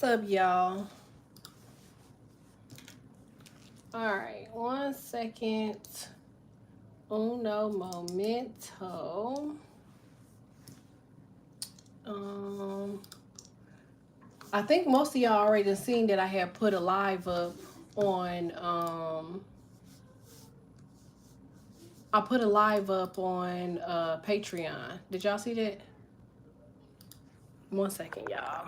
What's up, y'all? All right, 1 second. Uno momento. I think most of y'all already seen that I have put a live up on I put a live up on Patreon. Did y'all see that? 1 second, y'all.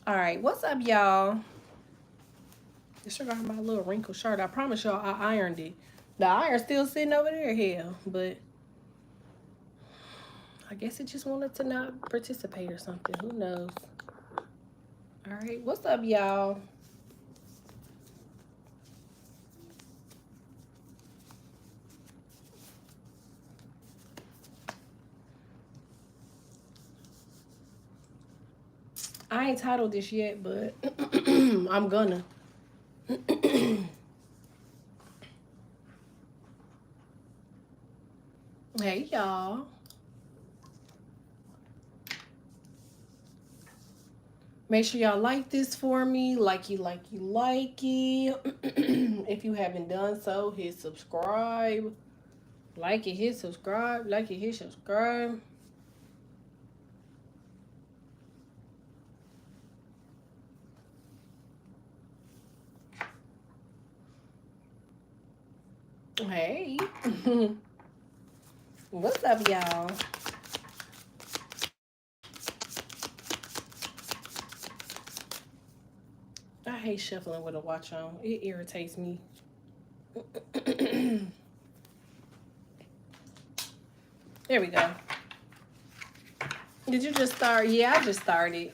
All right, what's up, y'all? Disregard my little wrinkled shirt. I promise y'all I ironed it. The iron's still sitting over there, hell, but I guess it just wanted to not participate or something. Who knows? All right, what's up, y'all? I ain't titled this yet, but I'm gonna. Hey, y'all. Make sure y'all like this for me. Likey. If you haven't done so, hit subscribe. Like it, hit subscribe. Like it, hit subscribe. Hey. What's up, y'all? I hate shuffling with a watch on. It irritates me. There we go. Did you just start? Yeah, I just started.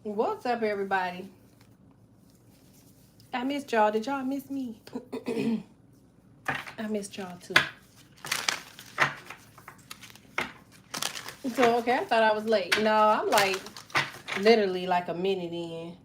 What's up, everybody? I missed y'all. Did y'all miss me? I missed y'all too. So, okay, I thought I was late. No, I'm like literally like a minute in.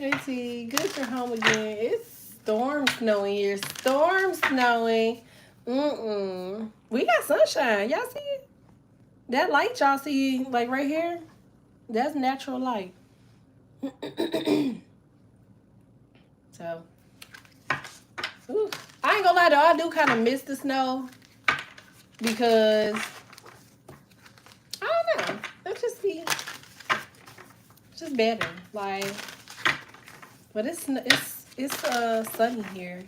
Hey T, good you're home again. It's storm snowing here. Storm snowing. We got sunshine. Y'all see it? That light y'all see like right here? That's natural light. So, ooh. I ain't gonna lie though, I do kind of miss the snow because I don't know. It just better. Like, but it's sunny here.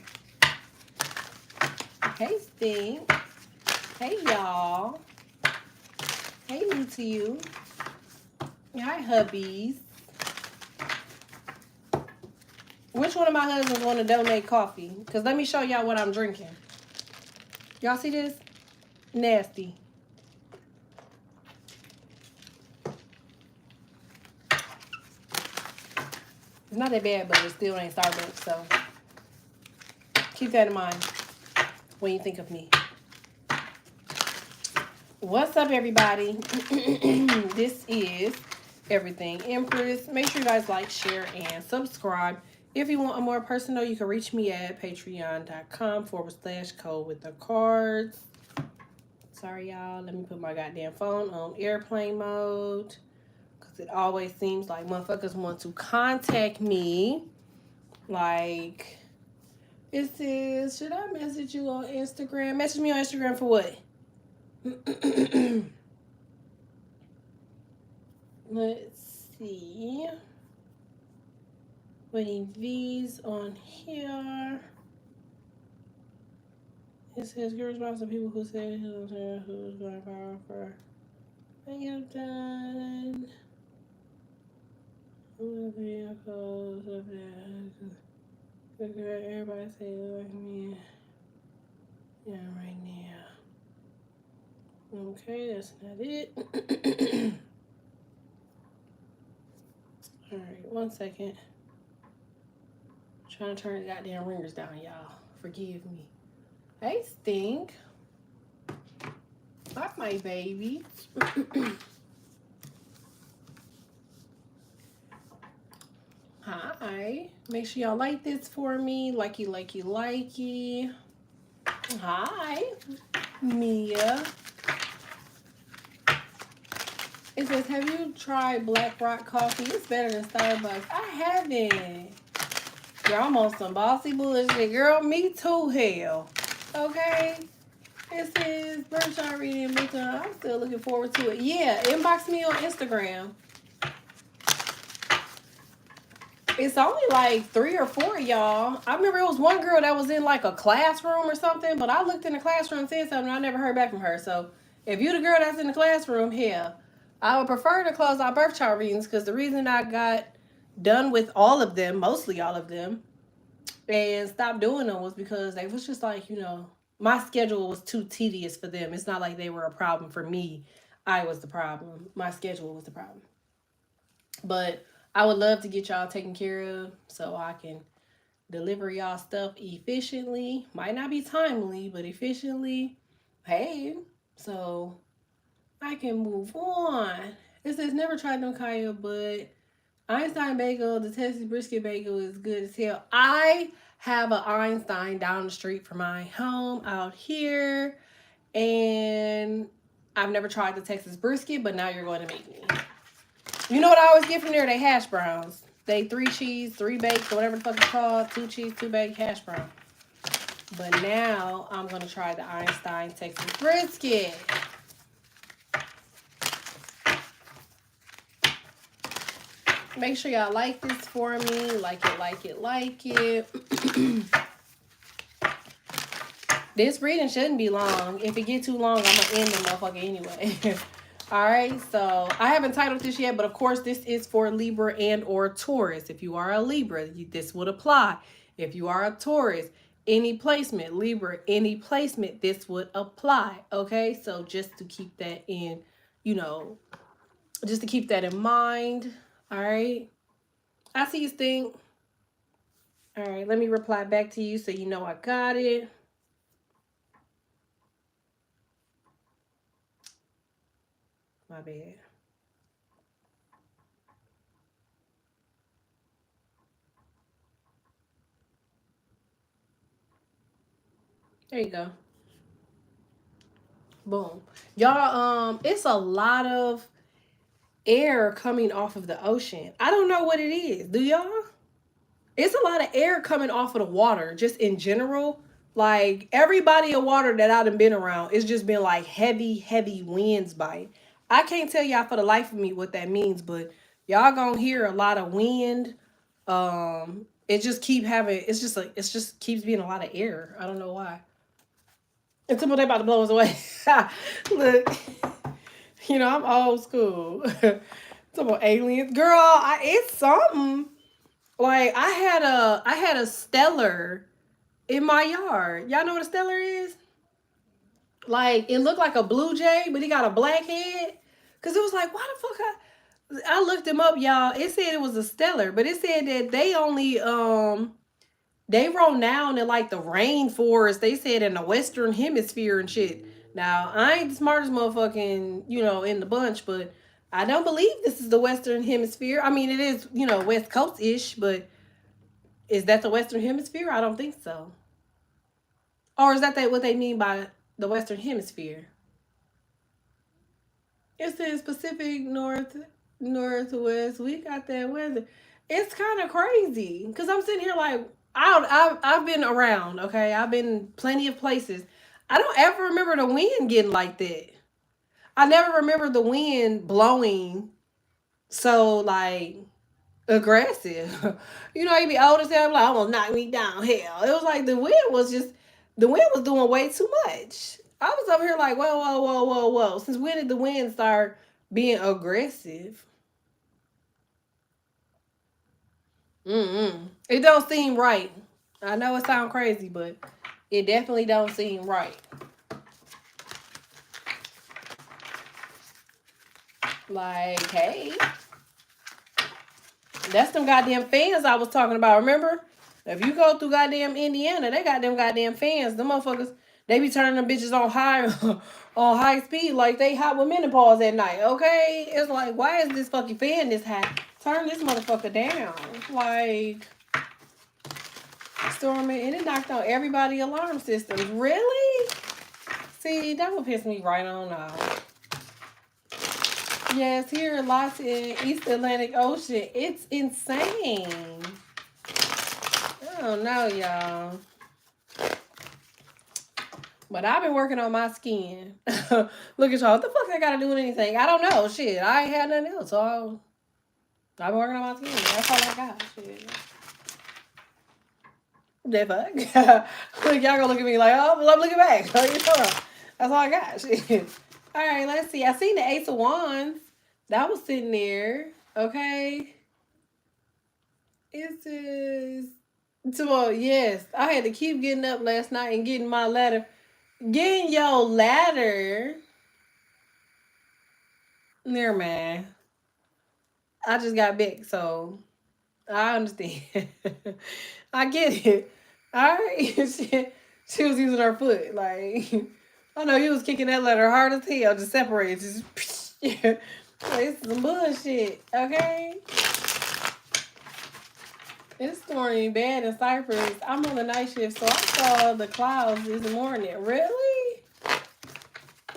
Hey Stink. Hey y'all. Hey new to you. Hi hubbies. Which one of my husbands want to donate coffee? Because let me show y'all what I'm drinking. Y'all see this? Nasty. It's not that bad, but it still ain't Starbucks, so keep that in mind when you think of me. What's up, everybody? This is Everything Empress. Make sure you guys like, share, and subscribe. If you want a more personal, you can reach me at patreon.com/code with the cards. Sorry, y'all. Let me put my goddamn phone on airplane mode. Because it always seems like motherfuckers want to contact me. Like, it says, should I message you on Instagram? Message me on Instagram for what? Let's see. Putting V's on here. It says good response to people who say who's going power for I have done. Vehicles of that. Everybody say like me. Yeah, right now. Okay, that's not it. Alright, 1 second. Trying to turn the goddamn ringers down, y'all. Forgive me. Hey, Stink. Like my baby. Hi. Make sure y'all like this for me. Likey. Hi. Mia. It says, have you tried Black Rock coffee? It's better than Starbucks. I haven't. Girl, I'm on some bossy bullshit. Girl, me too, hell. Okay? It says, Berkshire reading. I'm still looking forward to it. Yeah, inbox me on Instagram. It's only like 3 or 4 of y'all. I remember it was one girl that was in like a classroom or something, but I looked in the classroom and said something. I never heard back from her. So if you the girl that's in the classroom, hell, I would prefer to close out birth chart readings because the reason I got done with all of them, mostly all of them, and stopped doing them was because they was just like, my schedule was too tedious for them. It's not like they were a problem for me. I was the problem. My schedule was the problem. But I would love to get y'all taken care of so I can deliver y'all stuff efficiently. Might not be timely, but efficiently. Hey, so I can move on. It says never tried no kaya, but Einstein bagel, the Texas brisket bagel is good as hell. I have an Einstein down the street from my home out here, and I've never tried the Texas brisket, but now you're going to make me. You know what I always get from there? They hash browns. They 3 cheese, 3 baked, or whatever the fuck it's called. 2 cheese, 2 baked hash brown. But now I'm going to try the Einstein Texas brisket. Make sure y'all like this for me. Like it. This reading shouldn't be long. If it get too long, I'm going to end the motherfucker anyway. All right, so I haven't titled this yet, but of course this is for Libra and or Taurus. If you are a Libra, this would apply. If you are a Taurus, any placement, Libra, any placement, this would apply. Okay, so just to keep that in, just to keep that in mind. All right, I see you, Stink. All right, let me reply back to you so you know I got it. My bad. There you go. Boom. Y'all, it's a lot of air coming off of the ocean. I don't know what it is. Do y'all? It's a lot of air coming off of the water, just in general. Like every body of water that I've been around, it's just been like heavy winds by it. I can't tell y'all for the life of me what that means, but y'all gonna hear a lot of wind. It just keep having. It's just like it's just keeps being a lot of air. I don't know why. Until they about to blow us away. Look, I'm old school. Talking about aliens, girl. It's something. Like I had a stellar in my yard. Y'all know what a stellar is? Like it looked like a blue jay, but he got a black head. Cause it was like, why the fuck I looked him up, y'all. It said it was a stellar, but it said that they only they roam down in like the rainforest. They said in the Western Hemisphere and shit. Now I ain't the smartest motherfucking, in the bunch, but I don't believe this is the Western Hemisphere. I mean, it is, West Coast ish, but is that the Western Hemisphere? I don't think so. Or is that what they mean by the Western Hemisphere? It says Pacific Northwest. We got that weather. It's kind of crazy because I'm sitting here like I've been around. Okay, I've been plenty of places. I don't ever remember the wind getting like that. I never remember the wind blowing so like aggressive. You know, you be old as hell, like almost knocked me down. Hell, it was like the wind was doing way too much. I was over here like, whoa, whoa, whoa, whoa, whoa. Since when did the wind start being aggressive? It don't seem right. I know it sounds crazy, but it definitely don't seem right. Like, hey, that's them goddamn fans I was talking about. Remember? If you go through goddamn Indiana, they got them goddamn fans. Them motherfuckers, they be turning them bitches on high on high speed like they hot with menopause at night. Okay? It's like, why is this fucking fan this high? Turn this motherfucker down. Like, storming, and it knocked on everybody's alarm systems. Really? See, that would piss me right on off. Yes, here in lots in East Atlantic Ocean. It's insane. I don't know, y'all. But I've been working on my skin. Look at y'all. What the fuck I gotta do with anything? I don't know. Shit, I ain't had nothing else. So I've been working on my skin. That's all I got. Shit. That fuck. Look, y'all gonna look at me like, oh, well, I'm looking back. That's all I got. Shit. All right, let's see. I seen the Ace of Wands. That was sitting there. Okay. It says, well, yes, I had to keep getting up last night and getting my ladder. Getting your ladder. Never mind. I just got back, so I understand. I get it. All right. she was using her foot. Like, I know he was kicking that ladder hard as hell, just separated. Just, yeah. It's some bullshit, okay? It's storming bad in Cyprus. I'm on the night shift, so I saw the clouds this morning. Really?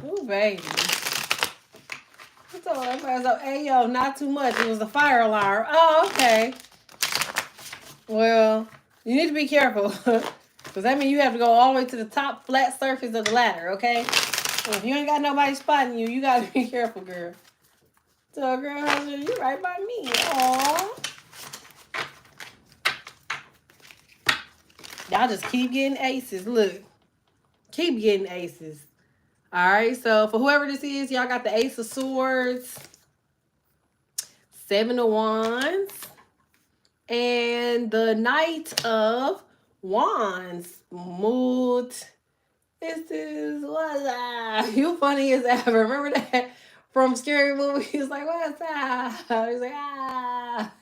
Ooh, baby. I told everybody, so, hey, yo, not too much. It was a fire alarm. Oh, okay. Well, you need to be careful. Because that means you have to go all the way to the top flat surface of the ladder, okay? So if you ain't got nobody spotting you, you got to be careful, girl. So, girl, you right by me. Aww. Y'all just keep getting aces. Look. Keep getting aces. All right. So, for whoever this is, y'all got the Ace of Swords, Seven of Wands, and the Knight of Wands. Mood. This is what's you funny as ever. Remember that from Scary Movie? He's like, what's up? He's like, ah.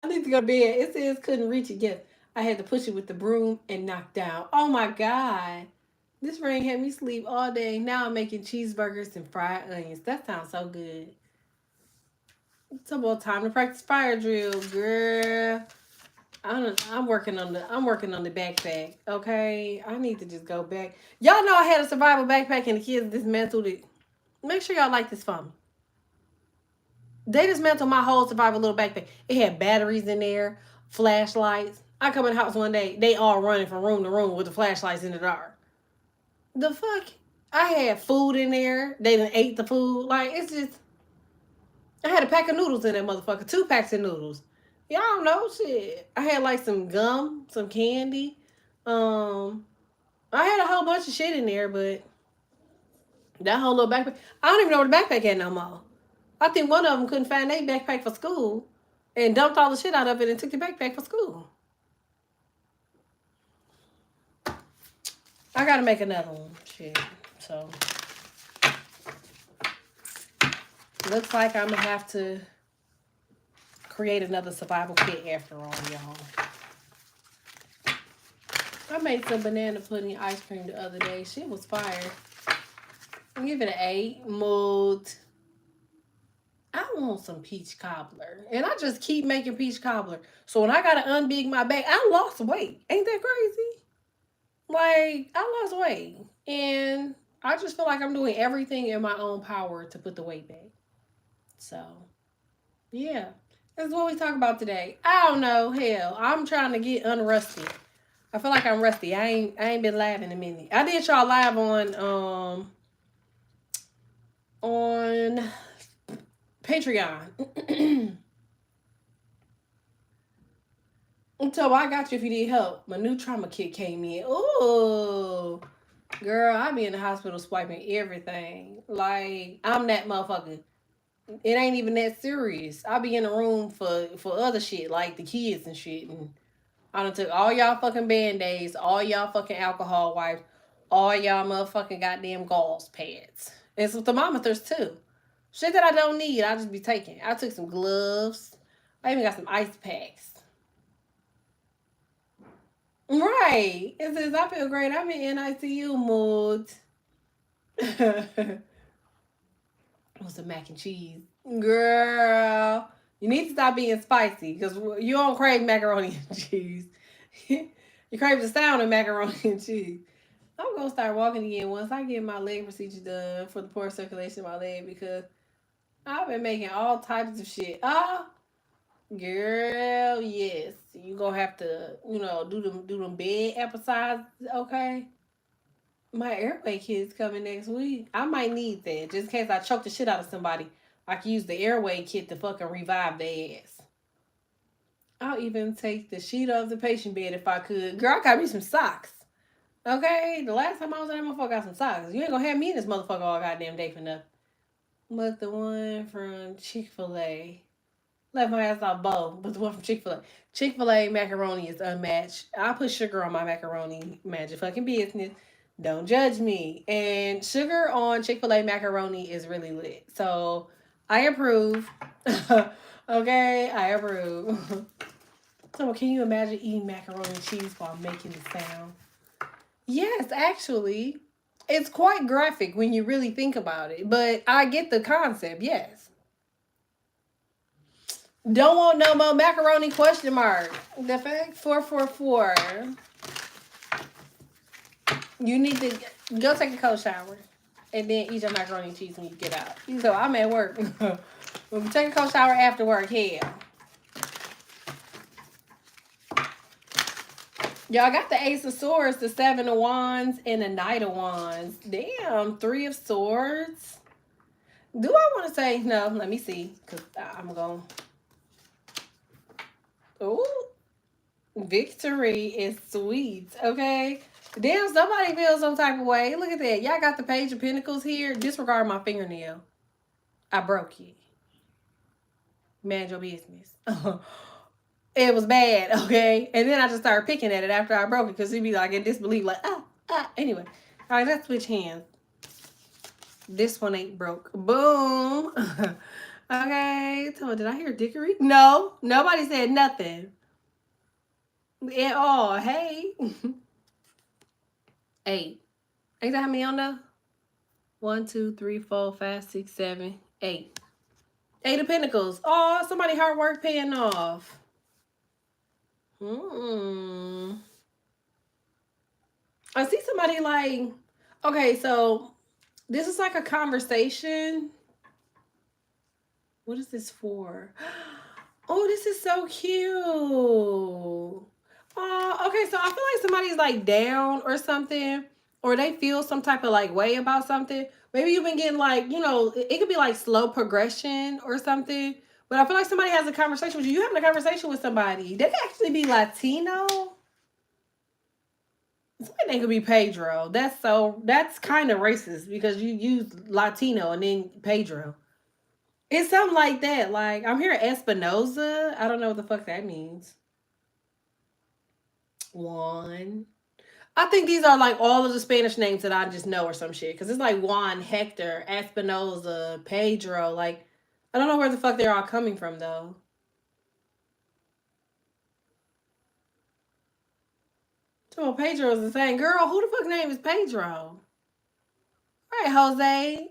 I need to go to bed. It says couldn't reach it yet. I had to push it with the broom and knock down. Oh my God. This rain had me sleep all day. Now I'm making cheeseburgers and fried onions. That sounds so good. It's about time to practice fire drill, girl. I'm working on the backpack. Okay, I need to just go back. Y'all know I had a survival backpack and the kids dismantled it. Make sure y'all like this for me. They dismantled my whole survival little backpack. It had batteries in there, flashlights. I come in the house one day, they all running from room to room with the flashlights in the dark. The fuck? I had food in there. They done ate the food. Like, it's just, I had a pack of noodles in that motherfucker. 2 packs of noodles. Y'all know shit. I had like some gum, some candy. I had a whole bunch of shit in there, but that whole little backpack, I don't even know where the backpack at no more. I think one of them couldn't find their backpack for school and dumped all the shit out of it and took the backpack for school. I gotta make another one. Shit. So looks like I'm gonna have to create another survival kit after all, y'all. I made some banana pudding ice cream the other day. Shit was fire. I'll give it an 8. Mold. I want some peach cobbler. And I just keep making peach cobbler. So when I gotta unbig my back, I lost weight. Ain't that crazy? Like, I lost weight. And I just feel like I'm doing everything in my own power to put the weight back. So, yeah. That's what we talk about today. I don't know. Hell, I'm trying to get unrusted. I feel like I'm rusty. I ain't been live in a minute. I did y'all live on Patreon. So I got you if you need help. My new trauma kit came in. Ooh. Girl, I be in the hospital swiping everything. Like, I'm that motherfucker. It ain't even that serious. I be in the room for other shit, like the kids and shit. And I done took all y'all fucking Band-Aids, all y'all fucking alcohol wipes, all y'all motherfucking goddamn gauze pads. And some thermometers too. Shit that I don't need, I just be taking. I took some gloves. I even got some ice packs. Right. It says I feel great. I'm in NICU mood. What's the mac and cheese? Girl, you need to stop being spicy because you don't crave macaroni and cheese. You crave the sound of macaroni and cheese. I'm going to start walking again once I get my leg procedure done for the poor circulation of my leg because I've been making all types of shit. Ah, girl, yes. You going to have to, do them bed exercises, okay? My airway kit's coming next week. I might need that just in case I choke the shit out of somebody. I can use the airway kit to fucking revive their ass. I'll even take the sheet off the patient bed if I could. Girl, I got me some socks. Okay? The last time I was in that motherfucker, got some socks. You ain't gonna have me in this motherfucker all goddamn day for nothing. But the one from Chick-fil-A. Left my ass off both, but the one from Chick-fil-A. Chick-fil-A macaroni is unmatched. I put sugar on my macaroni. Magic fucking business. Don't judge me. And sugar on Chick-fil-A macaroni is really lit. So, I approve. Okay? I approve. So, can you imagine eating macaroni and cheese while making the sound? Yes, actually. It's quite graphic when you really think about it. But I get the concept, yes. Don't want no more macaroni question mark. The fact 444. You need to go take a cold shower and then eat your macaroni and cheese when you get out. So I'm at work. When we take a cold shower after work, hell. Y'all got the Ace of Swords, the Seven of Wands, and the Knight of Wands. Damn, Three of Swords. Do I want to say no? Let me see, because I'm going. Oh, victory is sweet. Okay. Damn, somebody feels some type of way. Look at that. Y'all got the Page of Pentacles here. Disregard my fingernail. I broke it. Mind your business. It was bad, okay? And then I just started picking at it after I broke it because he'd be like in disbelief, like, Anyway. All right, let's switch hands. This one ain't broke. Boom. Okay. So, did I hear dickery? No. Nobody said nothing. At all. Hey. 8. Ain't that how many on there? 1, 2, 3, 4, 5, 6, 7, 8. 8 of Pentacles. Oh, somebody hard work paying off. I see somebody like, okay, so this is like a conversation. What is this for? Oh, this is so cute. Oh, okay, so I feel like somebody's like down or something, or they feel some type of like way about something. Maybe you've been getting like, it could be like slow progression or something. But I feel like somebody has a conversation with you. You having a conversation with somebody. They could actually be Latino. Somebody name could be Pedro. That's kind of racist because you use Latino and then Pedro. It's something like that. Like, I'm here Espinoza. I don't know what the fuck that means. 1. I think these are like all of the Spanish names that I just know or some shit. Because it's like Juan, Hector, Espinoza, Pedro. Like, I don't know where the fuck they're all coming from, though. So Pedro is the same. Girl, who the fuck name is Pedro? All right, Jose.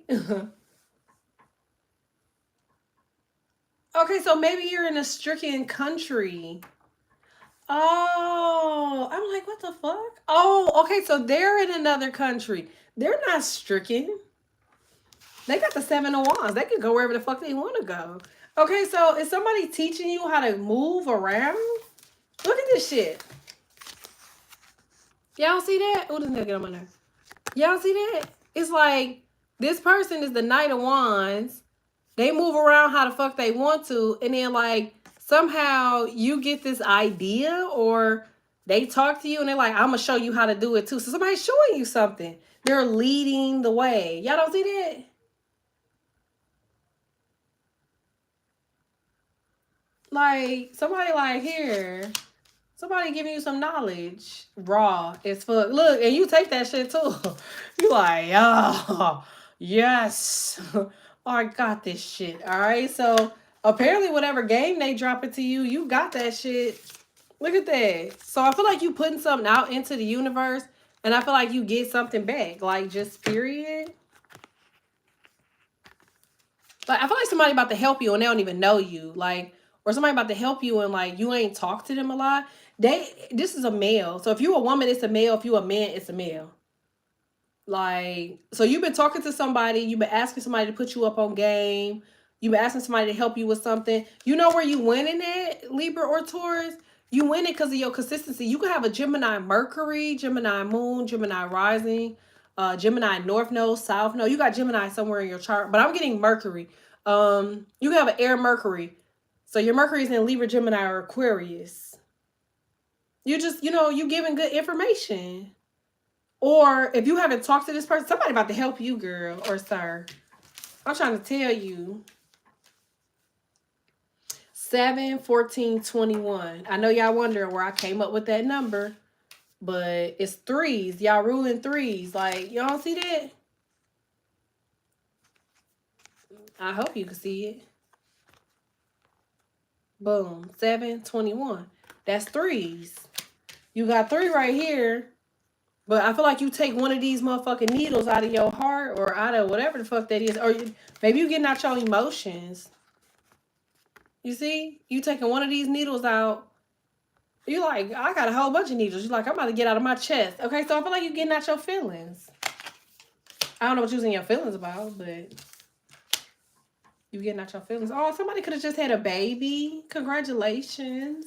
Okay, so maybe you're in a stricken country. Oh, I'm like, what the fuck? Oh, okay, so they're in another country. They're not stricken. They got the 7 of Wands. They can go wherever the fuck they want to go. Okay, so is somebody teaching you how to move around? Look at this shit. Y'all see that? Oh, this nigga get on my nerves. Y'all see that? It's like this person is the Knight of Wands. They move around how the fuck they want to, and then like somehow you get this idea, or they talk to you and they're like, I'm gonna show you how to do it too. So somebody's showing you something. They're leading the way. Y'all don't see that? Like somebody like here. Somebody giving you some knowledge, raw as fuck. Look, and you take that shit too. You like, oh, yes, I got this shit. All right, so apparently, whatever game they drop it to you, you got that shit. Look at that. So I feel like you putting something out into the universe, and I feel like you get something back. Like just period. Like I feel like somebody about to help you and they don't even know you. Like, or somebody about to help you and like you ain't talked to them a lot. This is a male. So if you a woman, it's a male. If you a man, it's a male. Like, so you've been talking to somebody, you've been asking somebody to put you up on game, you've been asking somebody to help you with something. You know where you winning at, Libra or Taurus? You win it because of your consistency. You can have a Gemini Mercury, Gemini Moon, Gemini Rising, Gemini North Node, South Node. You got Gemini somewhere in your chart, but I'm getting Mercury. You have an air Mercury. So your Mercury is in Libra, Gemini, or Aquarius. You just, you giving good information. Or if you haven't talked to this person, somebody about to help you, girl or sir. I'm trying to tell you. 7, 14, 21. I know y'all wondering where I came up with that number, but it's threes. Y'all ruling threes. Like, y'all see that? I hope you can see it. Boom. 7, 21. That's threes. You got 3 right here. But I feel like you take one of these motherfucking needles out of your heart or out of whatever the fuck that is. Or maybe you getting out your emotions. You see? You taking one of these needles out. You like, I got a whole bunch of needles. You're like, I'm about to get out of my chest. Okay, so I feel like you're getting out your feelings. I don't know what you're using your feelings about, but you getting out your feelings. Oh, somebody could have just had a baby. Congratulations.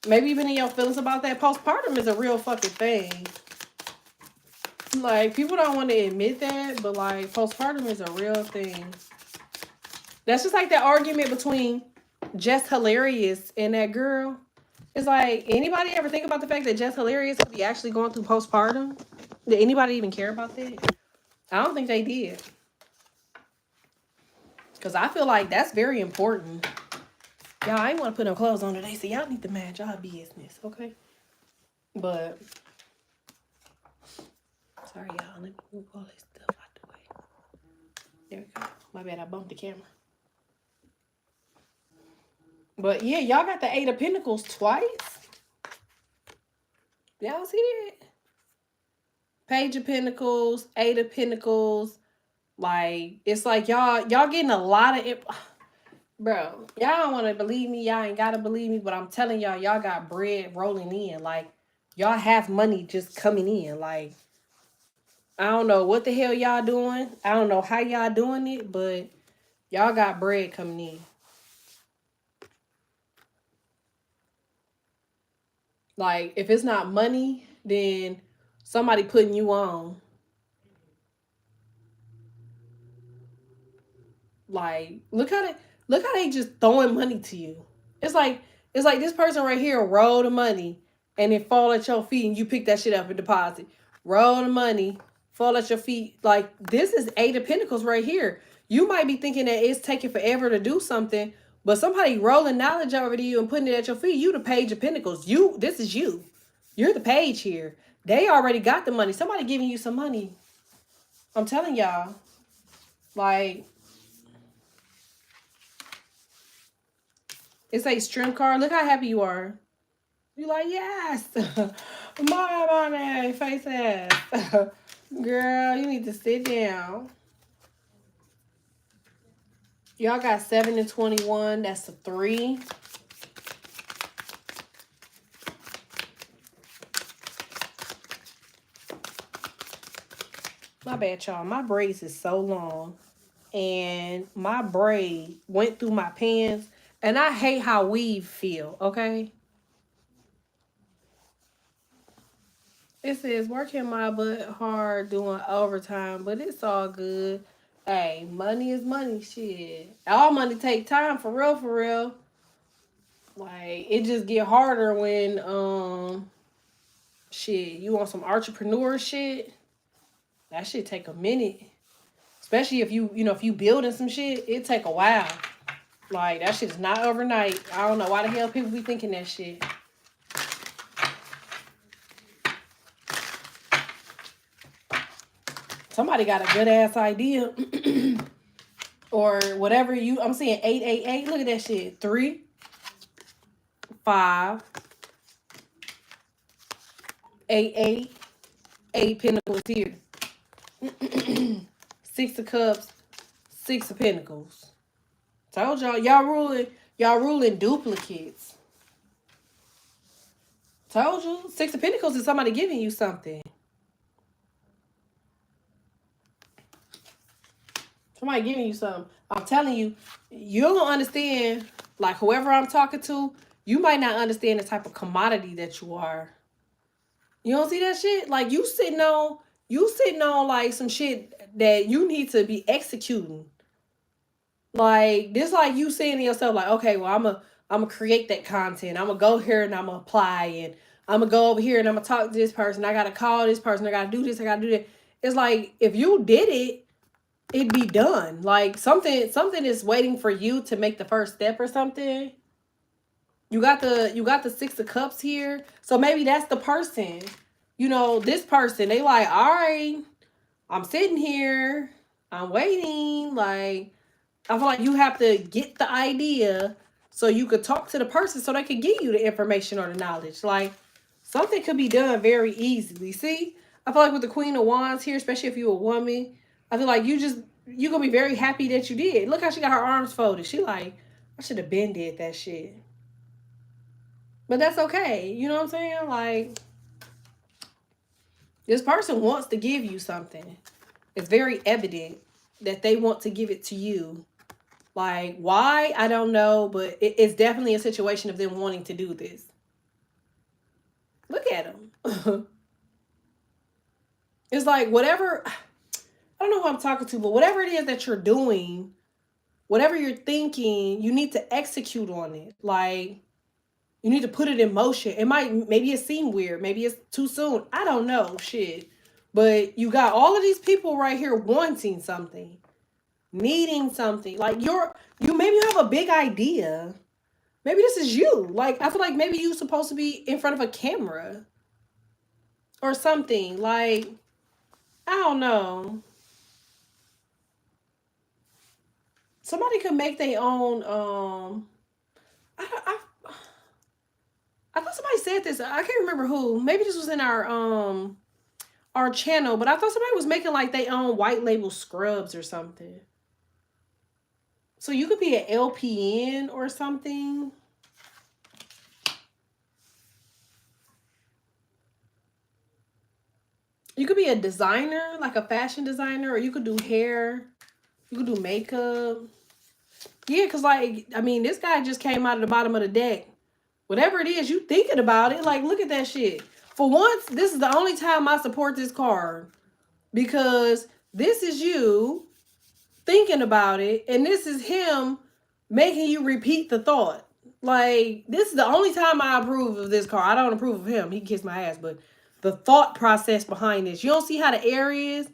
Maybe you've been in your feelings about that. Postpartum is a real fucking thing. Like, people don't want to admit that, but like, postpartum is a real thing. That's just like that argument between Jess Hilarious and that girl. It's like, anybody ever think about the fact that Jess Hilarious could be actually going through postpartum? Did anybody even care about that? I don't think they did. Because I feel like that's very important. Y'all, I ain't want to put no clothes on today, so y'all need to manage y'all business, okay? But, sorry, y'all. Let me move all this stuff out the way. There we go. My bad, I bumped the camera. But, yeah, y'all got the 8 of Pentacles twice. Y'all see that? Page of Pentacles, 8 of Pentacles. Like, it's like y'all getting a lot of... Bro, y'all don't want to believe me. Y'all ain't got to believe me. But I'm telling y'all got bread rolling in. Like, y'all have money just coming in. Like, I don't know what the hell y'all doing. I don't know how y'all doing it. But y'all got bread coming in. Like, if it's not money, then somebody putting you on. Like, look how they just throwing money to you. It's like this person right here roll the money and it fall at your feet and you pick that shit up and deposit. Roll the money, fall at your feet. Like, this is 8 of Pentacles right here. You might be thinking that it's taking forever to do something, but somebody rolling knowledge over to you and putting it at your feet. You the Page of Pentacles. This is you. You're the page here. They already got the money. Somebody giving you some money. I'm telling y'all. Like, it's a strength card. Look how happy you are. You like, yes. My money, face ass. Girl, you need to sit down. Y'all got 7 and 21. That's a 3. My bad, y'all. My braids is so long. And my braid went through my pants. And I hate how weave feel, okay? It says working my butt hard doing overtime, but it's all good. Hey, money is money, shit. All money take time, for real, for real. Like it just get harder when shit, you want some entrepreneur shit. That shit take a minute. Especially if if you building some shit, it take a while. Like that shit's not overnight. I don't know why the hell people be thinking that shit. Somebody got a good ass idea. Or whatever I'm seeing 888. Look at that shit. 3, 5, 8, 8 pentacles here. 6 of cups, 6 of pentacles. Told y'all ruling duplicates. Told you, 6 of pentacles is somebody giving you something. Somebody giving you something. I'm telling you, you don't understand. Like whoever I'm talking to, you might not understand the type of commodity that you are. You don't see that shit? Like you sitting on like some shit that you need to be executing. Like this, like you saying to yourself, like, okay, well, I'm gonna create that content. I'm gonna go here and I'm gonna apply, and I'm gonna go over here and I'm gonna talk to this person. I gotta call this person. I gotta do this. I gotta do that. It's like if you did it, it'd be done. Like something is waiting for you to make the first step or something. You got the 6 of cups here. So maybe that's the person. This person, they like, all right, I'm sitting here, I'm waiting. Like, I feel like you have to get the idea so you could talk to the person so they could give you the information or the knowledge. Like, something could be done very easily. See? I feel like with the Queen of Wands here, especially if you're a woman, I feel like you're going to be very happy that you did. Look how she got her arms folded. She like, I should have been did that shit. But that's okay. You know what I'm saying? Like, this person wants to give you something. It's very evident that they want to give it to you. Like, why? I don't know, but it's definitely a situation of them wanting to do this. Look at them. It's like whatever, I don't know who I'm talking to, but whatever it is that you're doing, whatever you're thinking, you need to execute on it. Like, you need to put it in motion. Maybe it seemed weird. Maybe it's too soon. I don't know. Shit. But you got all of these people right here wanting something, needing something. Like maybe you have a big idea. Maybe this is you. Like, I feel like maybe you're supposed to be in front of a camera or something. Like, I don't know. Somebody could make their own, I thought somebody said this. I can't remember who. Maybe this was in our channel, but I thought somebody was making like their own white label scrubs or something. So you could be an LPN or something. You could be a designer, like a fashion designer, or you could do hair. You could do makeup. Yeah, because like, I mean, this guy just came out of the bottom of the deck. Whatever it is, you thinking about it. Like, look at that shit. For once, this is the only time I support this card. Because this is you thinking about it. And this is him making you repeat the thought. Like, this is the only time I approve of this card. I don't approve of him. He can kiss my ass. But the thought process behind this. You don't see how the air is?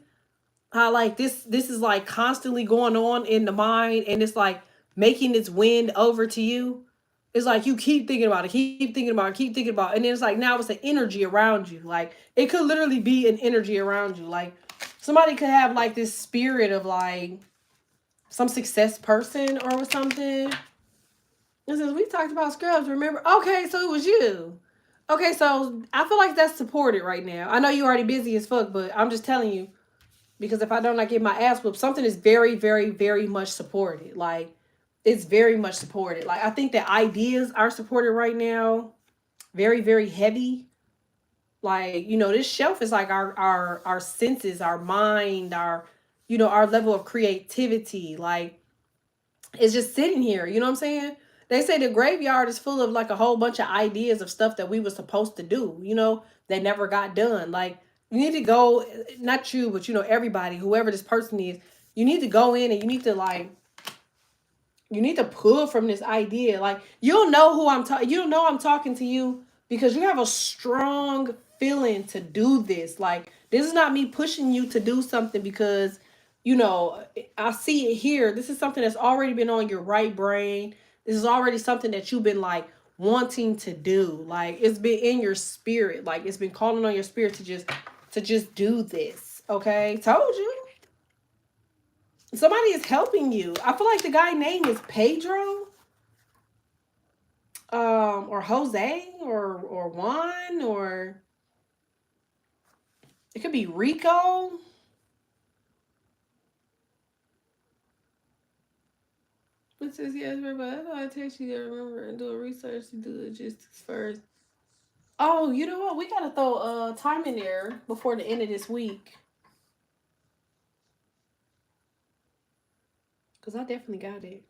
How, like, this is, like, constantly going on in the mind. And it's, like, making its wind over to you. It's like you keep thinking about it, keep thinking about it, keep thinking about it. And then it's like now it's an energy around you. Like it could literally be an energy around you. Like somebody could have like this spirit of like some success person or something. And since we talked about scrubs, remember? Okay, so it was you. Okay, so I feel like that's supported right now. I know you're already busy as fuck, but I'm just telling you. Because if I don't like get my ass whooped, something is very, very, very much supported. Like it's very much supported. Like I think that ideas are supported right now. Very, very heavy. Like, this shelf is like our senses, our mind, our level of creativity. Like it's just sitting here. You know what I'm saying? They say the graveyard is full of like a whole bunch of ideas of stuff that we were supposed to do. that never got done. Like, you need to go, not you, but everybody, whoever this person is, you need to go in and you need to like, you need to pull from this idea. Like, you'll know who I'm talking. You'll know I'm talking to you because you have a strong feeling to do this. Like, this is not me pushing you to do something because, I see it here. This is something that's already been on your right brain. This is already something that you've been like wanting to do. Like, it's been in your spirit. Like, it's been calling on your spirit to just do this. Okay, told you. Somebody is helping you. I feel like the guy's name is Pedro, or Jose, or Juan, or it could be Rico. It says yes, but that's why I text you to remember and do a research to do logistics first. Oh, you know what? We gotta throw time in there before the end of this week. Cause I definitely got it.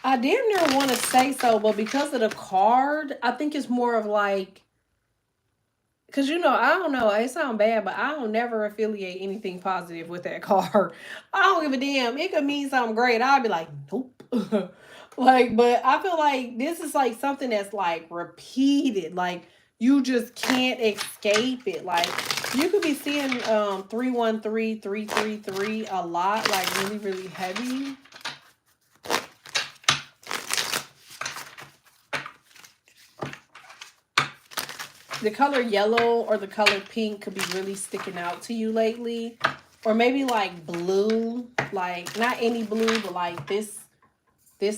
I damn near want to say so, but because of the card, I think it's more of like, because I don't know, it sounds bad, but I don't never affiliate anything positive with that card. I don't give a damn. It could mean something great. I'll be like, nope. Like, but I feel like this is like something that's like repeated. Like, you just can't escape it. Like, you could be seeing 313333 a lot, like really, really heavy. The color yellow or the color pink could be really sticking out to you lately. Or maybe like blue, like not any blue, but like this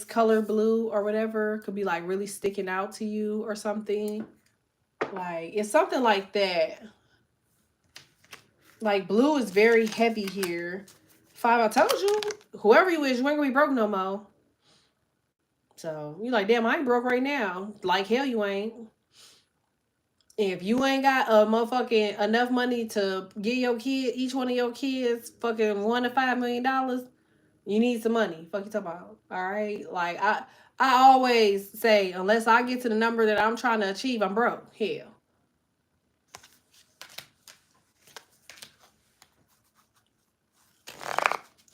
color blue or whatever could be like really sticking out to you or something. Like, it's something like that. Like, blue is very heavy here. 5, I told you, whoever you is, you ain't gonna be broke no more. So you like, damn, I ain't broke right now. Like, hell you ain't. If you ain't got a motherfucking enough money to get your kid, each one of your kids, fucking $1 to $5 million, you need some money. Fuck you talking about. All right. Like, I always say, unless I get to the number that I'm trying to achieve, I'm broke. Hell.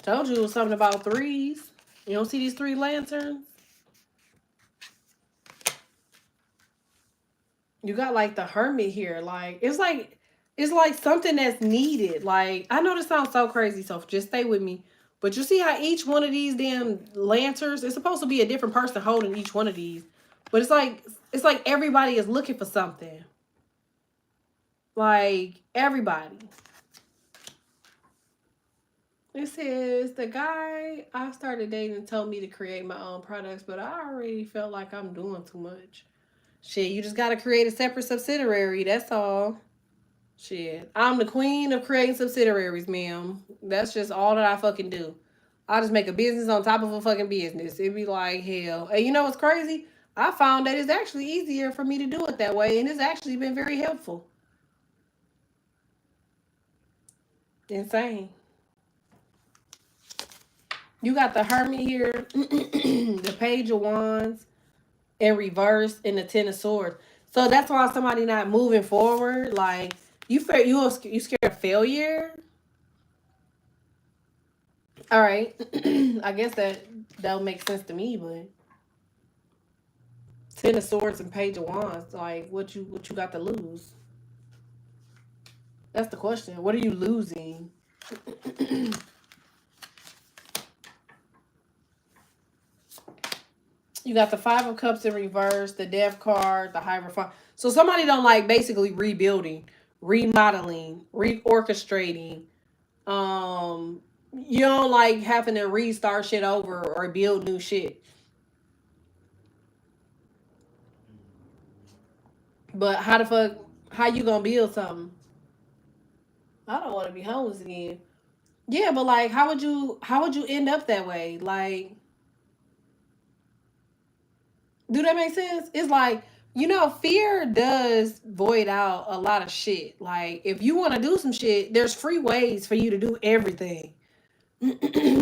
Told you it was something about threes. You don't see these 3 lanterns? You got like the hermit here. Like, it's like something that's needed. Like, I know this sounds so crazy, so just stay with me. But you see how each one of these damn lanterns, it's supposed to be a different person holding each one of these. But it's like everybody is looking for something. Like, everybody. It says the guy I started dating told me to create my own products, but I already felt like I'm doing too much. Shit, you just gotta create a separate subsidiary. That's all. Shit, I'm the queen of creating subsidiaries, ma'am. That's just all that I fucking do. I just make a business on top of a fucking business. It'd be like hell. And you know what's crazy? I found that it's actually easier for me to do it that way, and it's actually been very helpful. Insane. You got the Hermit here, the Page of Wands in reverse, and the Ten of Swords. So that's why somebody not moving forward. Like, you scared of failure. All right, I guess that'll make sense to me. But Ten of Swords and Page of Wands, like, what you got to lose? That's the question. What are you losing? You got the Five of Cups in reverse, the Death card, the Hierophant. So somebody don't like basically rebuilding, remodeling, reorchestrating. You don't like having to restart shit over or build new shit. But how the fuck, how you gonna build something? I don't want to be homeless again. Yeah, but like, how would you end up that way? Like, do that make sense? It's like, fear does void out a lot of shit. Like, if you want to do some shit, there's free ways for you to do everything.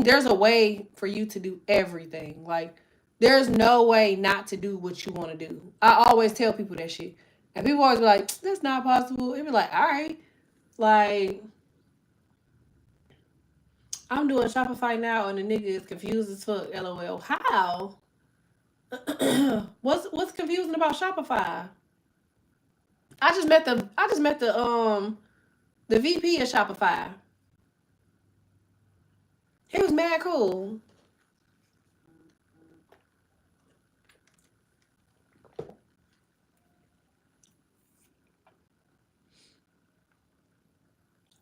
there's a way for you to do everything. Like, there's no way not to do what you want to do. I always tell people that shit. And people always be like, that's not possible. It be like, all right. Like, I'm doing Shopify now and the nigga is confused as fuck. LOL. How? what's confusing about Shopify? I just met the VP of Shopify. He was mad cool.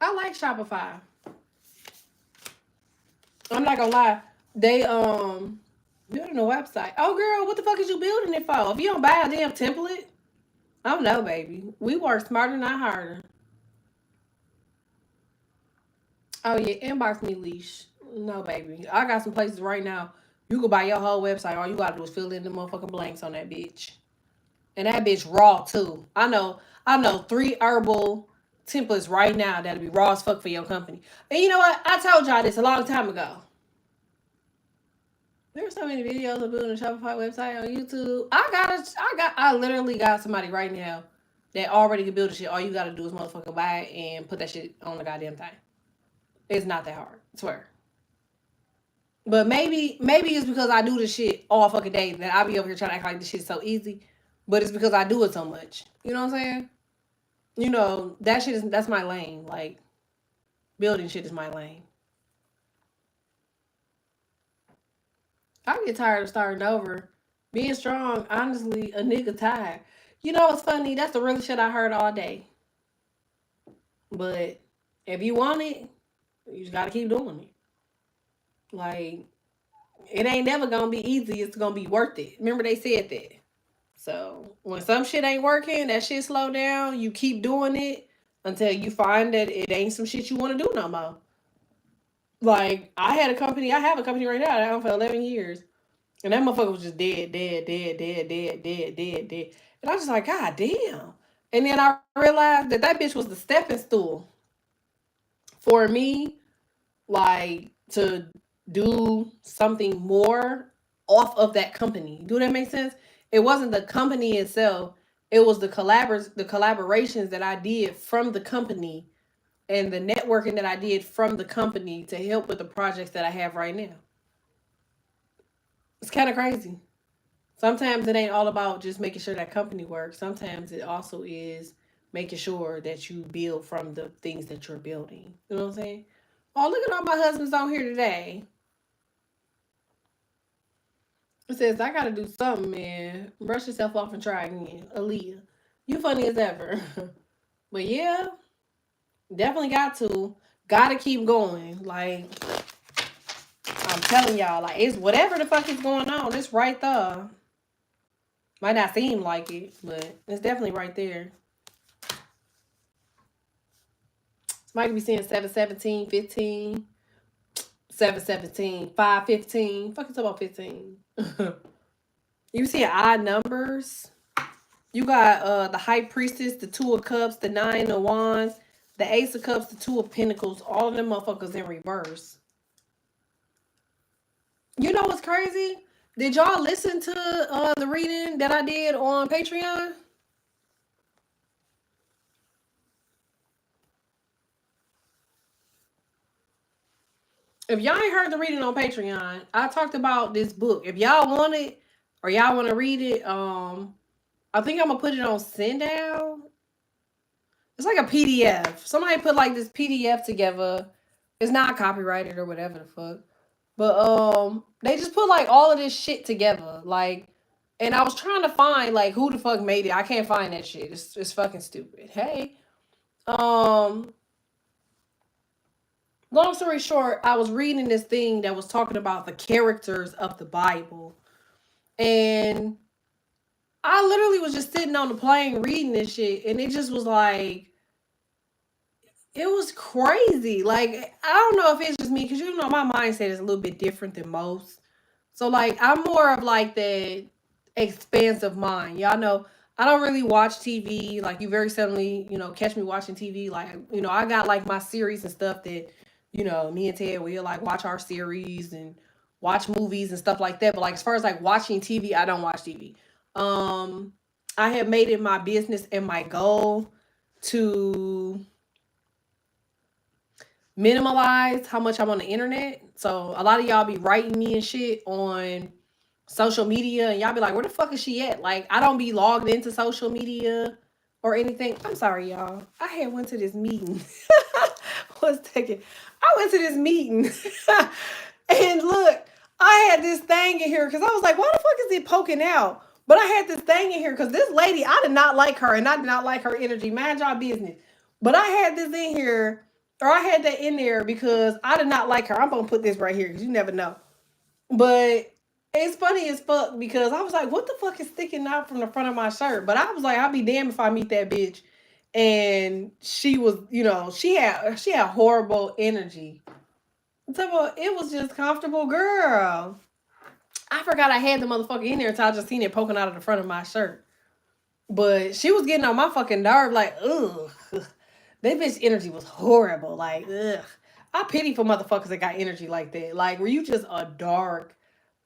I like Shopify. I'm not gonna lie. They building a website. Oh girl, what the fuck is you building it for? If you don't buy a damn template, I don't know, baby. We work smarter, not harder. Oh yeah, inbox me, leash. No, baby. I got some places right now. You can buy your whole website. All you gotta do is fill in the motherfucking blanks on that bitch. And that bitch raw too. I know 3 herbal templates right now that'll be raw as fuck for your company. And you know what? I told y'all this a long time ago. There's so many videos of building a Shopify website on YouTube. I literally got somebody right now that already can build a shit. All you gotta do is motherfucking buy it and put that shit on the goddamn thing. It's not that hard, I swear. But maybe it's because I do this shit all fucking day that I be over here trying to act like this shit's so easy. But it's because I do it so much. You know what I'm saying? You know, that's my lane. Like, building shit is my lane. I get tired of starting over. Being strong, honestly, a nigga tired. You know what's funny? That's the real shit I heard all day. But if you want it, you just gotta keep doing it. Like, it ain't never gonna be easy. It's gonna be worth it. Remember they said that. So when some shit ain't working, that shit slow down. You keep doing it until you find that it ain't some shit you want to do no more. Like, I have a company right now that I own for 11 years. And that motherfucker was just dead. And I was just like, God damn. And then I realized that bitch was the stepping stool for me, like, to do something more off of that company. Do that make sense? It wasn't the company itself. It was the collaborations that I did from the company and the networking that I did from the company to help with the projects that I have right now. It's kind of crazy. Sometimes it ain't all about just making sure that company works. Sometimes it also is making sure that you build from the things that you're building. You know what I'm saying? Oh, look at all my husbands on here today. It says, I gotta do something, man. Brush yourself off and try again. Aaliyah. You funny as ever. But yeah, definitely got to. Gotta keep going. Like, I'm telling y'all, like, it's whatever the fuck is going on. It's right there. Might not seem like it, but it's definitely right there. Somebody be saying 717, 15, 717, 515. Fuck, it's about 15. You see odd numbers? You got the High Priestess, the 2 of Cups, the 9 of Wands, the Ace of Cups, the 2 of Pentacles. All of them motherfuckers in reverse. You know what's crazy? Did y'all listen to the reading that I did on Patreon? If y'all ain't heard the reading on Patreon, I talked about this book. If y'all want it or y'all want to read it, I think I'm gonna put it on Sendown. It's like a PDF. Somebody put like this PDF together. It's not copyrighted or whatever the fuck. But they just put like all of this shit together. Like, and I was trying to find like who the fuck made it. I can't find that shit. It's fucking stupid. Hey. Long story short, I was reading this thing that was talking about the characters of the Bible. And I literally was just sitting on the plane reading this shit. And it just was like, it was crazy. Like, I don't know if it's just me, because you know my mindset is a little bit different than most. So, like, I'm more of like the expansive mind. Y'all know I don't really watch TV. Like, you very suddenly, catch me watching TV. Like, I got like my series and stuff that, me and Ted, we'll like watch our series and watch movies and stuff like that. But like as far as like watching TV, I don't watch TV. Um, I have made it my business and my goal to minimalize how much I'm on the internet. So a lot of y'all be writing me and shit on social media, and y'all be like, where the fuck is she at? Like, I don't be logged into social media or anything. I'm sorry, y'all. I had went to this meeting. One second. I went to this meeting. And look, I had this thing in here because I was like, why the fuck is it poking out? But I had this thing in here because this lady, I did not like her, and I did not like her energy. Mind y'all business. But I had this in here, or I had that in there because I did not like her. I'm gonna put this right here because you never know. But it's funny as fuck because I was like, what the fuck is sticking out from the front of my shirt? But I was like, I'll be damned if I meet that bitch. And she was, she had horrible energy. So it was just comfortable, girl. I forgot I had the motherfucker in there until I just seen it poking out of the front of my shirt. But she was getting on my fucking nerve, like, ugh. That bitch energy was horrible. Like, ugh. I pity for motherfuckers that got energy like that. Like, were you just a dark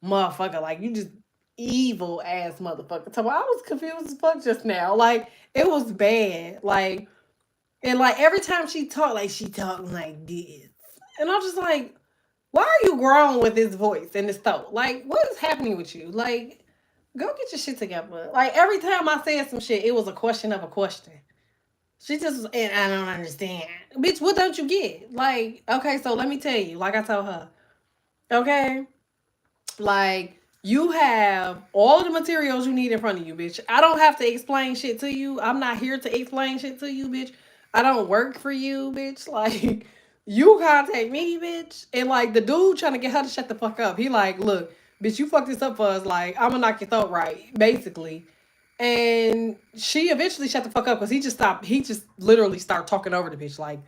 motherfucker? Like, you just evil ass motherfucker. So I was confused as fuck just now. Like, it was bad. Like, and like every time she talked, like she talking like this. And I'm just like, why are you grown with this voice and this throat? Like, what is happening with you? Like, go get your shit together. Like, every time I said some shit, it was a question of a question. She just was, and I don't understand. Bitch, what don't you get? Like, okay, so let me tell you, like I told her, okay? Like, you have all the materials you need in front of you, bitch. I don't have to explain shit to you. I'm not here to explain shit to you, bitch. I don't work for you, bitch. Like, you contact me, bitch. And like the dude trying to get her to shut the fuck up. He like, look, bitch, you fucked this up for us. Like, I'm gonna knock your throat right, basically. And she eventually shut the fuck up because he just stopped. He just literally started talking over the bitch. Like,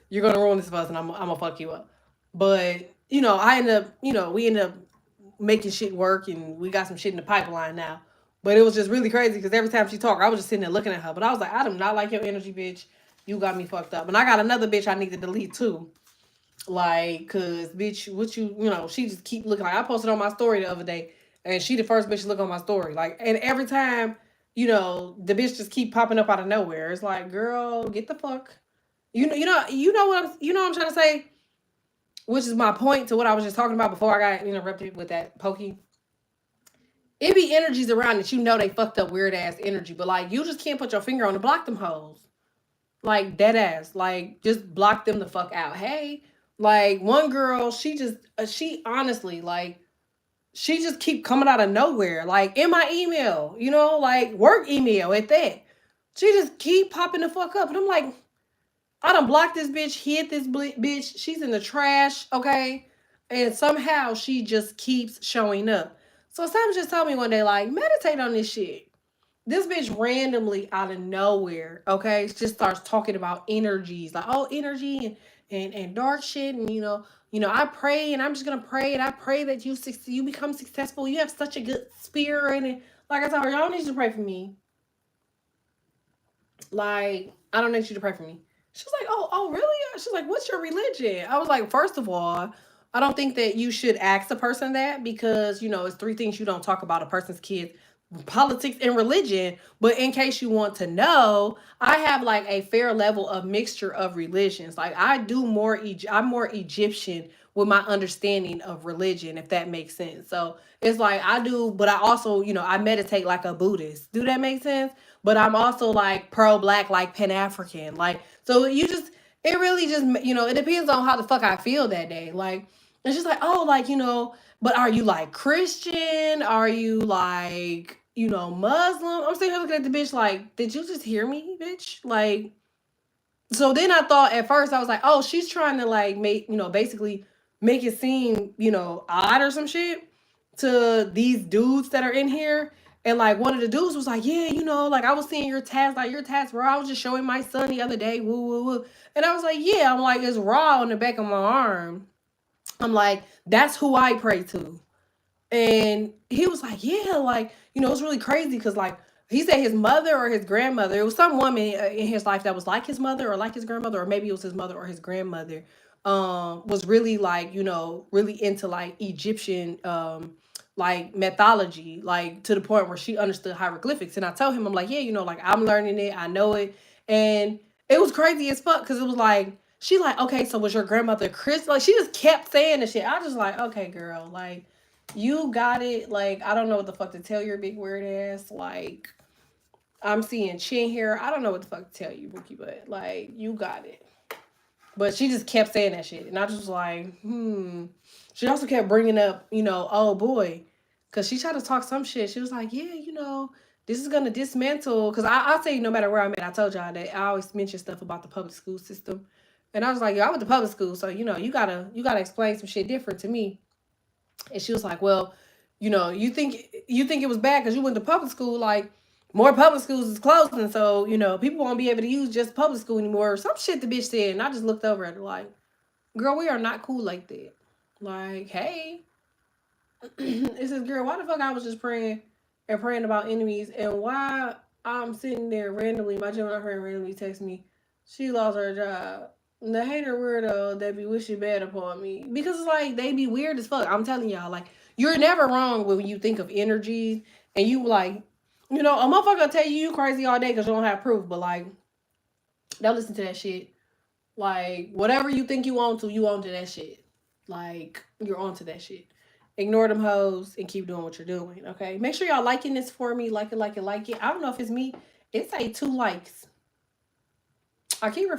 you're gonna ruin this for us and I'm gonna fuck you up. But, I end up, we end up making shit work and we got some shit in the pipeline now. But it was just really crazy because every time she talked, I was just sitting there looking at her. But I was like, I do not like your energy, bitch. You got me fucked up. And I got another bitch I need to delete too. Like, cause bitch, what she just keep looking like. I posted on my story the other day and she the first bitch to look on my story. Like, and every time, the bitch just keep popping up out of nowhere. It's like, girl, get the fuck. You know what I'm trying to say? Which is my point to what I was just talking about before I got interrupted with that pokey. It be energies around that they fucked up weird ass energy, but like you just can't put your finger on to block them hoes. Like dead ass. Like just block them the fuck out. Hey, like one girl, she honestly like she just keep coming out of nowhere. Like in my email, like work email at that. She just keep popping the fuck up, and I'm like, I done blocked this bitch, hit this bitch. She's in the trash, okay? And somehow she just keeps showing up. So Sam just told me one day, like, meditate on this shit. This bitch randomly out of nowhere, okay, just starts talking about energies, like, oh, energy and dark shit, and I pray, and I'm just gonna pray, and I pray that you become successful. You have such a good spirit, and like I told her, y'all need you to pray for me. Like, I don't need you to pray for me. She was like, oh, really? She's like, what's your religion? I was like, first of all, I don't think that you should ask a person that because, it's three things you don't talk about a person's kids: politics and religion. But in case you want to know, I have like a fair level of mixture of religions. Like I'm more Egyptian with my understanding of religion, if that makes sense. So it's like I do, but I also, I meditate like a Buddhist. Do that make sense? But I'm also like pro-black, like Pan-African. Like, so it really just, it depends on how the fuck I feel that day. Like, it's just like, oh, like, but are you like Christian? Are you like, Muslim? I'm sitting here looking at the bitch like, did you just hear me, bitch? Like, so then I thought at first, I was like, oh, she's trying to like make, basically make it seem, odd or some shit to these dudes that are in here. And like one of the dudes was like, yeah, like I was seeing your tats, like your tats raw. I was just showing my son the other day. Woo, woo, woo. And I was like, yeah, I'm like, it's raw on the back of my arm. I'm like, that's who I pray to. And he was like, yeah, like, it's really crazy because like he said his mother or his grandmother, it was some woman in his life that was like his mother or like his grandmother, or maybe it was his mother or his grandmother. was really like, really into like Egyptian like mythology, like to the point where she understood hieroglyphics. And I told him, I'm like, yeah, like I'm learning it, I know it. And it was crazy as fuck because it was like, she like, okay, so was your grandmother Chris? Like she just kept saying the shit. I just like, okay, girl, like you got it. Like I don't know what the fuck to tell your big weird ass. Like I'm seeing chin hair. I don't know what the fuck to tell you, Bookie, but like you got it. But she just kept saying that shit. And I just was like, She also kept bringing up, oh boy. Because she tried to talk some shit. She was like, yeah, this is going to dismantle. Because I'll tell you, no matter where I'm at, I told y'all that I always mention stuff about the public school system. And I was like, I went to public school. So, you gotta explain some shit different to me. And she was like, well, you think it was bad because you went to public school, like more public schools is closing, so people won't be able to use just public school anymore. Or some shit the bitch said, and I just looked over at her like, girl, we are not cool like that. Like, hey, it says, girl, why the fuck I was just praying and praying about enemies, and why I'm sitting there randomly, my Gemini friend randomly text me, she lost her job. The hater weirdo that be wishing bad upon me. Because it's like they be weird as fuck. I'm telling y'all, like, you're never wrong when you think of energies and you like, a motherfucker tell you crazy all day because you don't have proof, but like, don't listen to that shit. Like, whatever you think you on to that shit. Like, you're on to that shit. Ignore them hoes and keep doing what you're doing, okay? Make sure y'all liking this for me. Like it, like it, like it. I don't know if it's me. It say 2 likes. I keep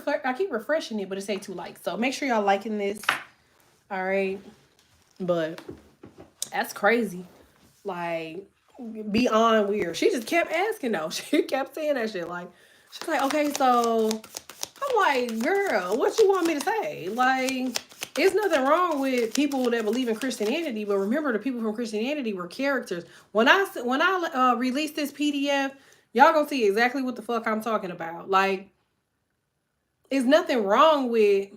refreshing it, but it say 2 likes. So make sure y'all liking this. All right. But that's crazy. Like, beyond weird. She just kept asking though. She kept saying that shit. Like, she's like, okay, so I'm like, girl, what you want me to say? Like, it's nothing wrong with people that believe in Christianity, but remember, the people from Christianity were characters. When I release this PDF, y'all gonna see exactly what the fuck I'm talking about. Like, it's nothing wrong with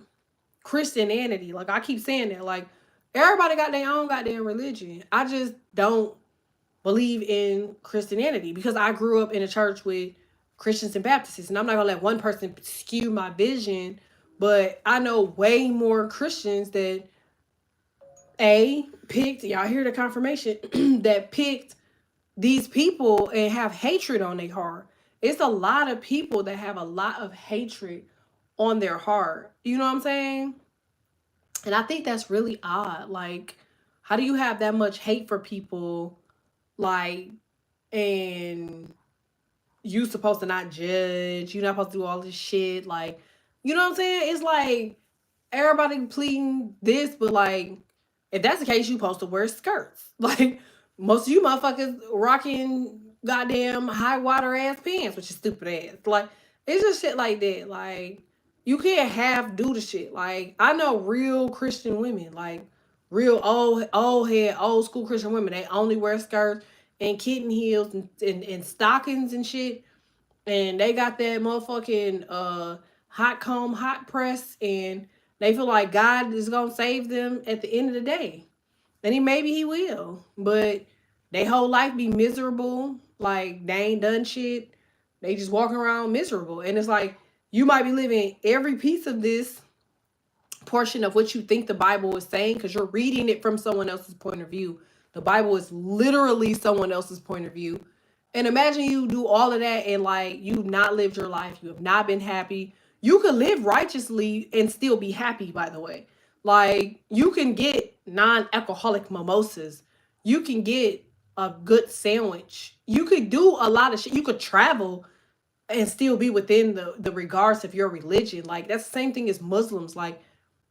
Christianity. Like I keep saying that. Like everybody got their own goddamn religion. I just don't believe in Christianity because I grew up in a church with Christians and Baptists, and I'm not gonna let one person skew my vision. But I know way more Christians that picked, y'all hear the confirmation, that picked these people and have hatred on their heart. It's a lot of people that have a lot of hatred on their heart. You know what I'm saying? And I think that's really odd. Like, how do you have that much hate for people? Like, and you supposed to not judge. You're not supposed to do all this shit. Like, you know what I'm saying? It's like everybody pleading this, but like, if that's the case, you supposed to wear skirts. Like, most of you motherfuckers rocking goddamn high water ass pants, which is stupid ass. Like, it's just shit like that. Like, you can't half do the shit. Like, I know real Christian women, like real old head, old school Christian women. They only wear skirts and kitten heels and stockings and shit. And they got that motherfucking hot comb, hot press, and they feel like God is gonna save them at the end of the day. And maybe he will. But they whole life be miserable. Like they ain't done shit. They just walking around miserable. And it's like you might be living every piece of this portion of what you think the Bible is saying because you're reading it from someone else's point of view. The Bible is literally someone else's point of view. And imagine you do all of that and like you've not lived your life. You have not been happy. You could live righteously and still be happy, by the way. Like you can get non-alcoholic mimosas. You can get a good sandwich. You could do a lot of shit. You could travel and still be within the regards of your religion. Like that's the same thing as Muslims. Like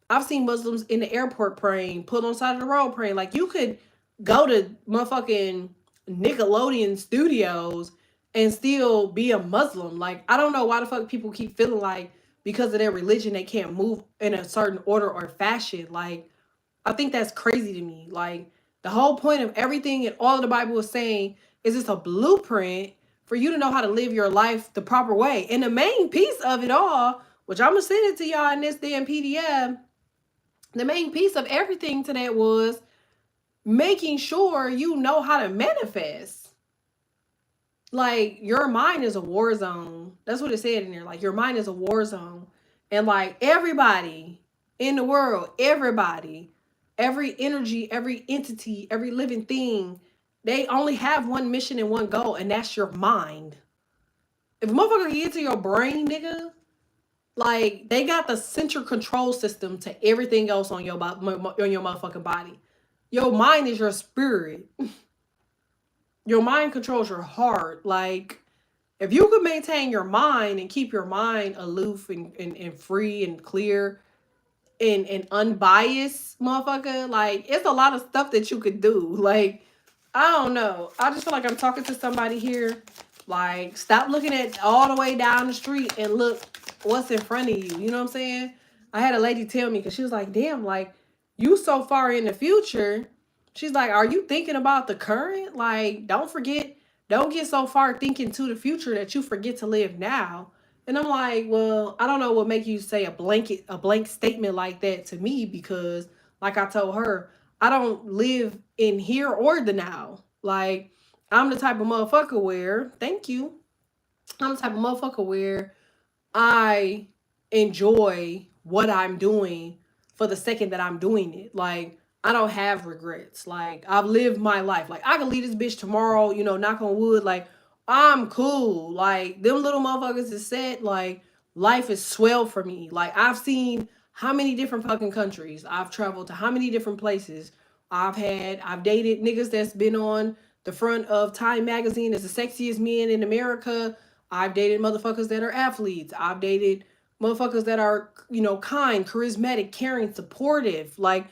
I've seen Muslims in the airport praying, put on the side of the road praying. Like you could go to motherfucking Nickelodeon studios and still be a Muslim. Like I don't know why the fuck people keep feeling like because of their religion they can't move in a certain order or fashion. Like I think that's crazy to me. Like the whole point of everything and all of the Bible is saying is it's a blueprint for you to know how to live your life the proper way. And the main piece of it all, which I'm gonna send it to y'all in this damn PDF, the main piece of everything to that was making sure you know how to manifest. Like your mind is a war zone. That's what it said in there. Like your mind is a war zone. And like everybody in the world, everybody, every energy, every entity, every living thing, they only have one mission and one goal, and that's your mind. If a motherfucker can get to your brain, nigga, like they got the central control system to everything else on your motherfucking body. Your mind is your spirit. Your mind controls your heart. Like if you could maintain your mind and keep your mind aloof and free and clear and unbiased, motherfucker, like it's a lot of stuff that you could do. Like, I don't know. I just feel like I'm talking to somebody here. Like, stop looking at all the way down the street and look what's in front of you. You know what I'm saying? I had a lady tell me because she was like, damn, like, you so far in the future. She's like, are you thinking about the current? Like, don't get so far thinking to the future that you forget to live now. And I'm like, well, I don't know what make you say a blank statement like that to me because, like I told her, I don't live in here or the now. Like, I'm the type of motherfucker where, thank you, I'm the type of motherfucker where I enjoy what I'm doing for the second that I'm doing it. Like, I don't have regrets. Like, I've lived my life. Like, I can leave this bitch tomorrow, you know, knock on wood. Like, I'm cool. Like, them little motherfuckers is set. Like, life is swell for me. Like, I've seen how many different fucking countries. I've traveled to how many different places. I've dated niggas that's been on the front of Time magazine as the sexiest men in America. I've dated motherfuckers that are athletes. I've dated motherfuckers that are, you know, kind, charismatic, caring, supportive. Like,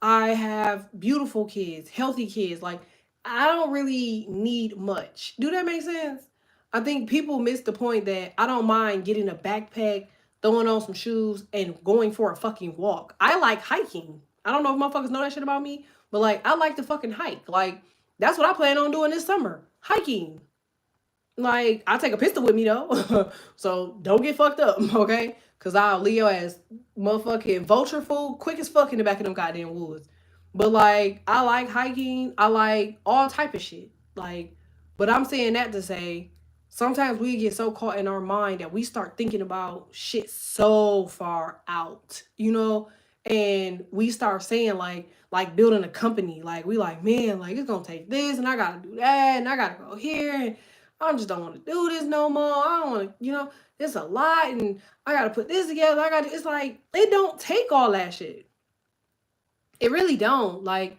I have beautiful kids, healthy kids. Like, I don't really need much. Do that make sense? I think people miss the point that I don't mind getting a backpack, throwing on some shoes, and going for a fucking walk. I like hiking. I don't know if motherfuckers know that shit about me, but like, I like to fucking hike. Like, that's what I plan on doing this summer. Hiking. Like, I take a pistol with me though. So don't get fucked up, okay? Cause I'll leave your ass motherfucking vulture food quick as fuck in the back of them goddamn woods. But like, I like hiking. I like all type of shit. Like, but I'm saying that to say sometimes we get so caught in our mind that we start thinking about shit so far out, you know? And we start saying like building a company. Like we like, man, like it's gonna take this and I gotta do that and I gotta go here and I just don't want to do this no more. I don't want to, you know, it's a lot and I got to put this together. It's like, it don't take all that shit. It really don't. Like,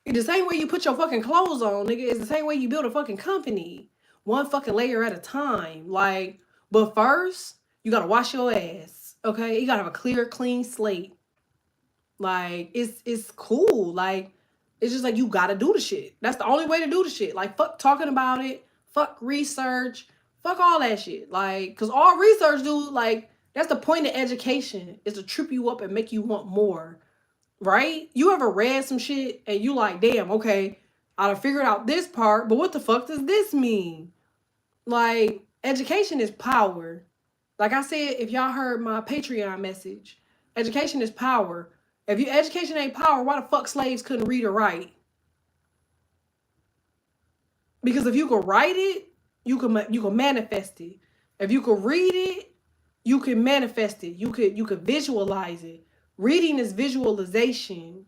the same way you put your fucking clothes on, nigga, it's the same way you build a fucking company. One fucking layer at a time. Like, but first, you got to wash your ass, okay? You got to have a clear, clean slate. Like, it's cool. Like, it's just like, you got to do the shit. That's the only way to do the shit. Like, fuck talking about it. Fuck research. Fuck all that shit. Like, because all research do, like, that's the point of education, is to trip you up and make you want more. Right? You ever read some shit and you like, damn, okay, I done figured out this part, but what the fuck does this mean? Like, education is power. Like I said, if y'all heard my Patreon message, education is power. If your education ain't power, why the fuck slaves couldn't read or write? Because if you could write it, you can manifest it. If you could read it, you can manifest it. You could visualize it. Reading is visualization.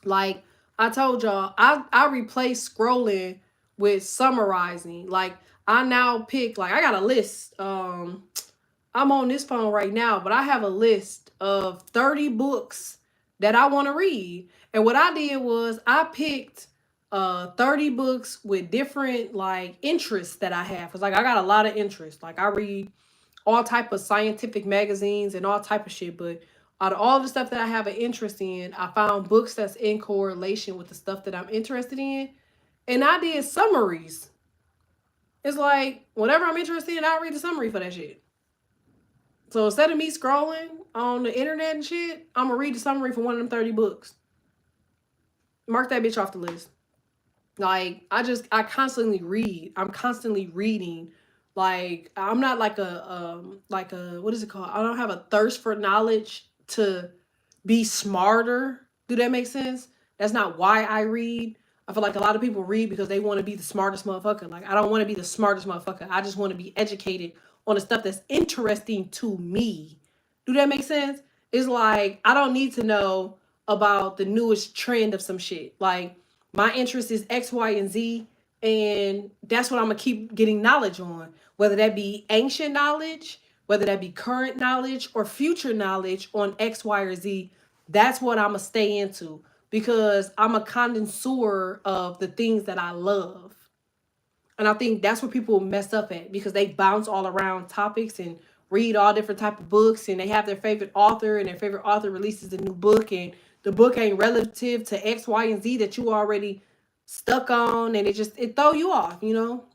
Like I told y'all, I replaced scrolling with summarizing. Like I now pick, like I got a list. I'm on this phone right now, but I have a list of 30 books that I want to read. And what I did was I picked 30 books with different like interests that I have. Cause like I got a lot of interests. Like I read all type of scientific magazines and all type of shit. But out of all the stuff that I have an interest in, I found books that's in correlation with the stuff that I'm interested in. And I did summaries. It's like whatever I'm interested in, I read the summary for that shit. So instead of me scrolling on the internet and shit, I'm gonna read the summary for one of them 30 books. Mark that bitch off the list. Like, I constantly read. I'm constantly reading. Like, I'm not like a, what is it called? I don't have a thirst for knowledge to be smarter. Do that make sense? That's not why I read. I feel like a lot of people read because they want to be the smartest motherfucker. Like, I don't want to be the smartest motherfucker. I just want to be educated on the stuff that's interesting to me. Do that make sense? It's like, I don't need to know about the newest trend of some shit. Like, my interest is X, Y, and Z, and that's what I'm gonna keep getting knowledge on. Whether that be ancient knowledge, whether that be current knowledge, or future knowledge on X, Y, or Z, that's what I'm gonna stay into because I'm a connoisseur of the things that I love. And I think that's where people mess up at because they bounce all around topics and read all different type of books, and they have their favorite author, and their favorite author releases a new book, and the book ain't relative to X, Y, and Z that you already stuck on, and it throw you off, you know.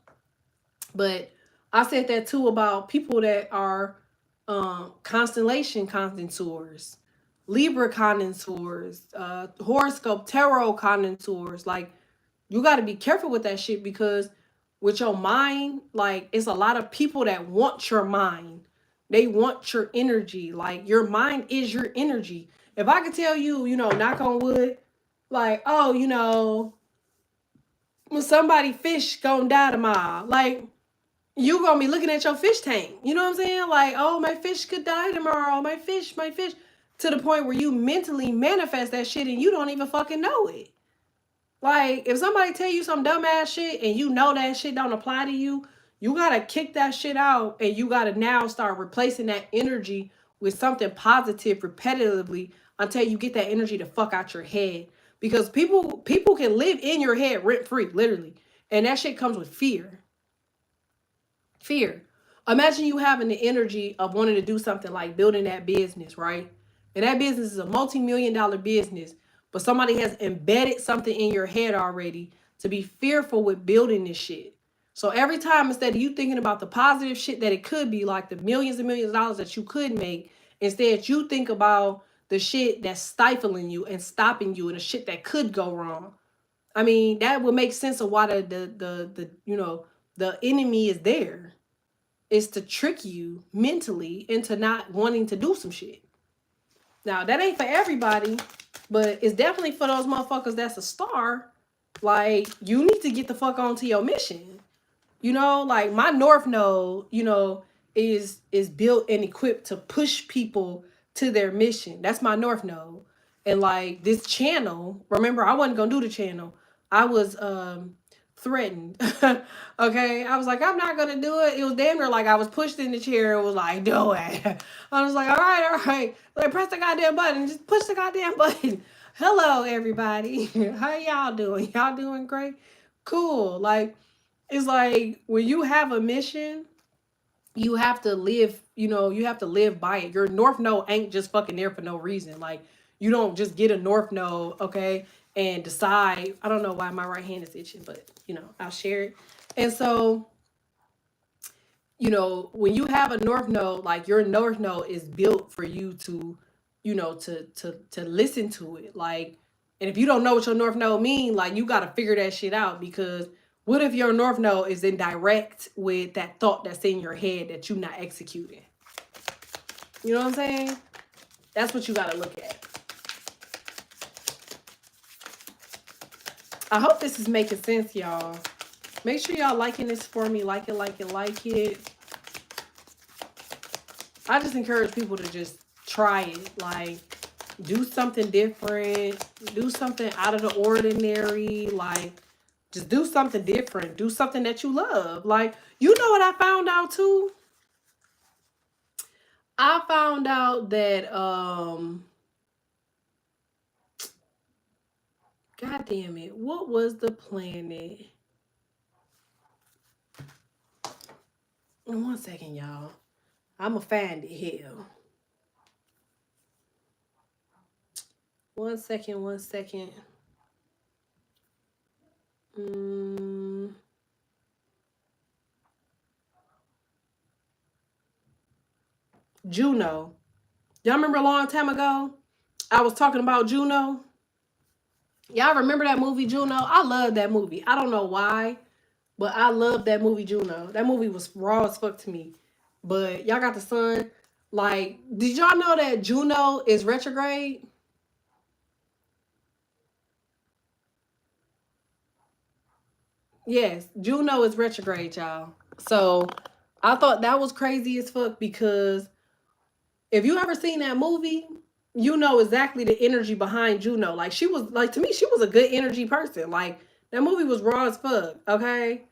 But I said that too about people that are constellation connoisseurs, Libra connoisseurs, horoscope, tarot connoisseurs. Like, you got to be careful with that shit because with your mind, like, it's a lot of people that want your mind. They want your energy. Like, your mind is your energy. If I could tell you, you know, knock on wood, like, oh, you know, when somebody fish gonna die tomorrow, like, you gonna be looking at your fish tank. You know what I'm saying? Like, oh, my fish could die tomorrow. My fish, my fish. To the point where you mentally manifest that shit and you don't even fucking know it. Like, if somebody tell you some dumbass shit and you know that shit don't apply to you, you gotta kick that shit out and you gotta now start replacing that energy with something positive repetitively until you get that energy to fuck out your head. Because people can live in your head rent free, literally. And that shit comes with fear. Fear. Imagine you having the energy of wanting to do something like building that business, right? And that business is a multi-million-dollar business, but somebody has embedded something in your head already to be fearful with building this shit. So every time, instead of you thinking about the positive shit that it could be, like the millions and millions of dollars that you could make, instead you think about the shit that's stifling you and stopping you and the shit that could go wrong. I mean, that would make sense of why the you know, the enemy is there. Is to trick you mentally into not wanting to do some shit. Now, that ain't for everybody, but it's definitely for those motherfuckers that's a star. Like, you need to get the fuck on to your mission. You know, like, my North Node, you know, is built and equipped to push people to their mission. That's my North Node. And like, this channel, remember, I wasn't gonna do the channel. I was threatened. Okay, I was like, I'm not gonna do it. It was damn near like I was pushed in the chair and was like, do it. I was like, all right, like, press the goddamn button, just push the goddamn button. Hello, everybody. How y'all doing? Y'all doing great? Cool. Like, it's like when you have a mission, you have to live, you know, you have to live by it. Your North Node ain't just fucking there for no reason. Like, you don't just get a North Node, okay, and decide. I don't know why my right hand is itching, but you know, I'll share it. And so, you know, when you have a North Node, like, your North Node is built for you to, you know, to listen to it. Like, and if you don't know what your North Node mean, like, you got to figure that shit out, because what if your North Node is in direct with that thought that's in your head that you're not executing? You know what I'm saying? That's what you got to look at. I hope this is making sense, y'all. Make sure y'all liking this for me. Like it, like it, like it. I just encourage people to just try it. Like, do something different. Do something out of the ordinary. Like, just do something different. Do something that you love. Like, you know what I found out too? I found out that, God damn it. What was the planet? One second, y'all. I'ma find it. Hell. One second. Juno. Y'all remember a long time ago, I was talking about Juno? Y'all remember that movie, Juno? I love that movie. I don't know why, but I love that movie, Juno. That movie was raw as fuck to me. But y'all got the sun. Like, did y'all know that Juno is retrograde? Yes, Juno is retrograde, y'all. So I thought that was crazy as fuck, because if you ever seen that movie, you know exactly the energy behind Juno. Like she was like to me, she was a good energy person. Like that movie was raw as fuck, okay?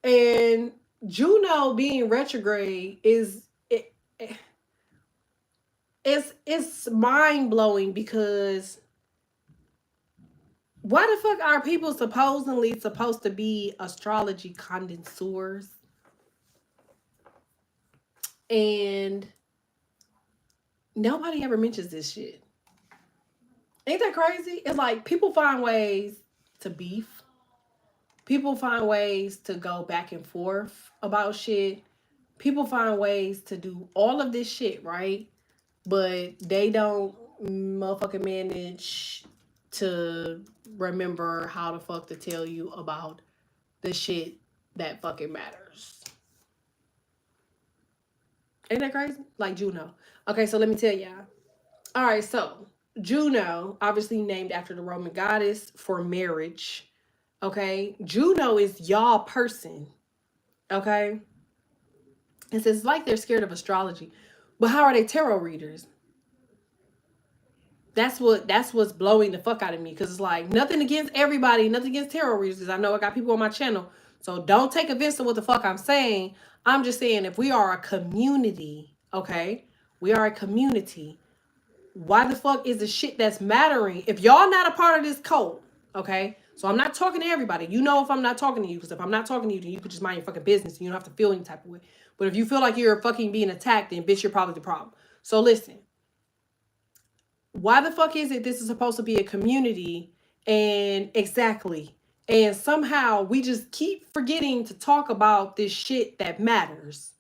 And Juno being retrograde is it's mind blowing because why the fuck are people supposedly supposed to be astrology connoisseurs and nobody ever mentions this shit? Ain't that crazy? It's like people find ways to beef. People find ways to go back and forth about shit. People find ways to do all of this shit, right? But they don't motherfucking manage to remember how the fuck to tell you about the shit that fucking matters. Ain't that crazy? Like Juno. Okay, so let me tell y'all. All right, so Juno, obviously named after the Roman goddess for marriage. Okay, Juno is y'all person. Okay, it says it's like they're scared of astrology, but how are they tarot readers? That's what's blowing the fuck out of me because it's like nothing against everybody, nothing against tarot readers. Because I know I got people on my channel, so don't take offense to what the fuck I'm saying. I'm just saying if we are a community, okay, we are a community. Why the fuck is the shit that's mattering? If y'all not a part of this cult, okay? So I'm not talking to everybody. You know if I'm not talking to you, because if I'm not talking to you, then you could just mind your fucking business and you don't have to feel any type of way. But if you feel like you're fucking being attacked, then bitch, you're probably the problem. So listen, why the fuck is it this is supposed to be a community and exactly and somehow we just keep forgetting to talk about this shit that matters?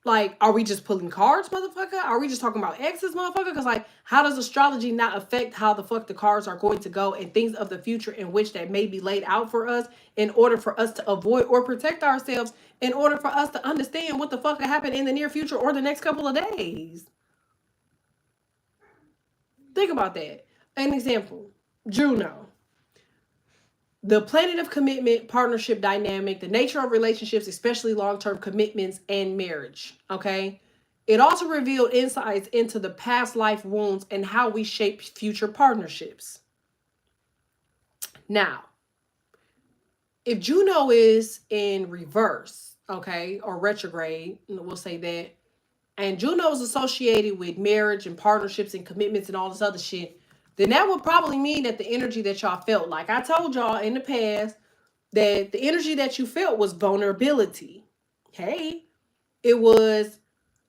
Like, are we just pulling cards, motherfucker? Are we just talking about exes, motherfucker? Because, like, how does astrology not affect how the fuck the cards are going to go and things of the future in which that may be laid out for us in order for us to avoid or protect ourselves, in order for us to understand what the fuck could happen in the near future or the next couple of days? Think about that. An example, Juno. The planet of commitment, partnership dynamic, the nature of relationships, especially long-term commitments and marriage. Okay. It also revealed insights into the past life wounds and how we shape future partnerships. Now, if Juno is in reverse, okay, or retrograde, we'll say that, and Juno is associated with marriage and partnerships and commitments and all this other shit, then that would probably mean that the energy that y'all felt, like I told y'all in the past, that the energy that you felt was vulnerability. Hey, it was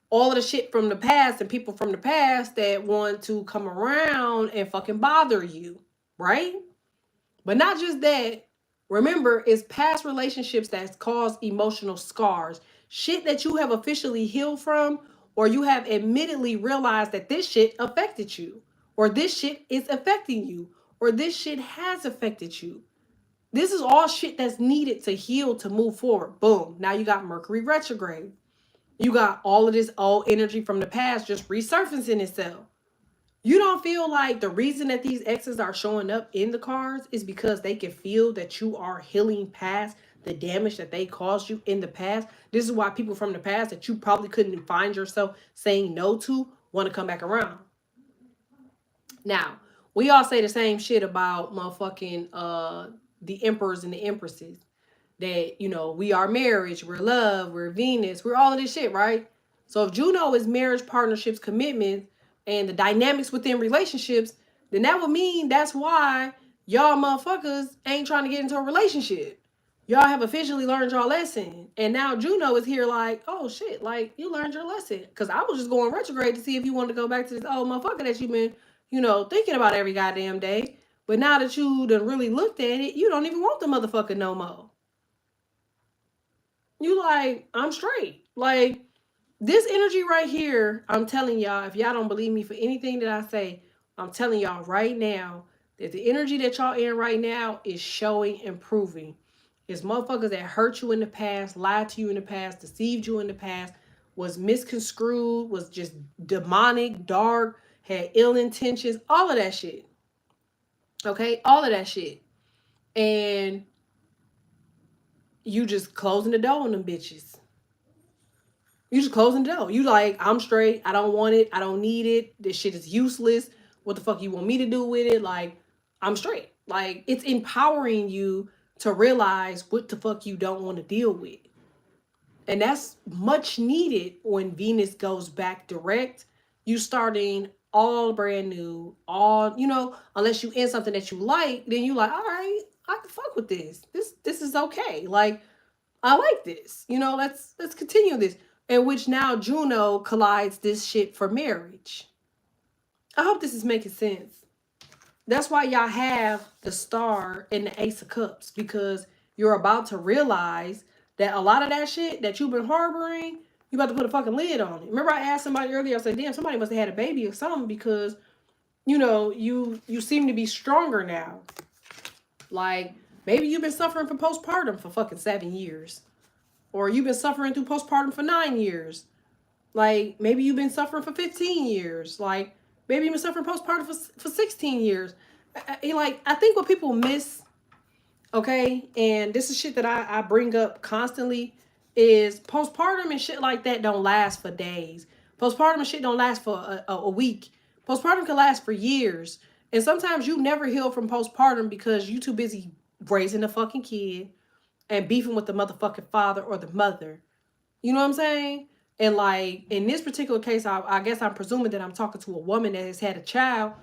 all of the shit from the past and people from the past that want to come around and fucking bother you, right? But not just that. Remember, it's past relationships that cause emotional scars. Shit that you have officially healed from, or you have admittedly realized that this shit affected you, or this shit is affecting you, or this shit has affected you. This is all shit that's needed to heal to move forward. Boom. Now you got Mercury retrograde. You got all of this old energy from the past just resurfacing itself. You don't feel like the reason that these exes are showing up in the cards is because they can feel that you are healing past the damage that they caused you in the past. This is why people from the past that you probably couldn't find yourself saying no to want to come back around. Now, we all say the same shit about motherfucking the emperors and the empresses. That, you know, we are marriage, we're love, we're Venus, we're all of this shit, right? So if Juno is marriage, partnerships, commitments, and the dynamics within relationships, then that would mean that's why y'all motherfuckers ain't trying to get into a relationship. Y'all have officially learned your lesson. And now Juno is here like, oh shit, like you learned your lesson. Because I was just going retrograde to see if you wanted to go back to this old motherfucker that you've been, you know, thinking about every goddamn day. But now that you done really looked at it, you don't even want the motherfucker no more. You like, I'm straight. Like, this energy right here, I'm telling y'all, if y'all don't believe me for anything that I say, I'm telling y'all right now that the energy that y'all in right now is showing improving. It's motherfuckers that hurt you in the past, lied to you in the past, deceived you in the past, was misconstrued, was just demonic, dark, had ill intentions, all of that shit. Okay? All of that shit. And you just closing the door on them bitches. You just closing the door. You like, I'm straight. I don't want it. I don't need it. This shit is useless. What the fuck you want me to do with it? Like, I'm straight. Like, it's empowering you to realize what the fuck you don't want to deal with. And that's much needed when Venus goes back direct. You starting all brand new, all, unless you in something that you like, then you like, all right, I can fuck with this. This is okay. Like, I like this. Let's continue this. In which now Juno collides this shit for marriage. I hope this is making sense. That's why y'all have the Star and the Ace of Cups, because you're about to realize that a lot of that shit that you've been harboring, you about to put a fucking lid on it. Remember I asked somebody earlier, I said, damn, somebody must have had a baby or something, because, you seem to be stronger now. Like, maybe you've been suffering from postpartum for fucking 7 years. Or you've been suffering through postpartum for 9 years. Like, maybe you've been suffering for 15 years. Like, maybe you've been suffering postpartum for 16 years. I think what people miss, okay, and this is shit that I bring up constantly, is postpartum and shit like that don't last for days. Postpartum and shit don't last for a week. Postpartum can last for years. And sometimes you never heal from postpartum because you too busy raising a fucking kid and beefing with the motherfucking father or the mother. You know what I'm saying? And like, in this particular case, I guess I'm presuming that I'm talking to a woman that has had a child.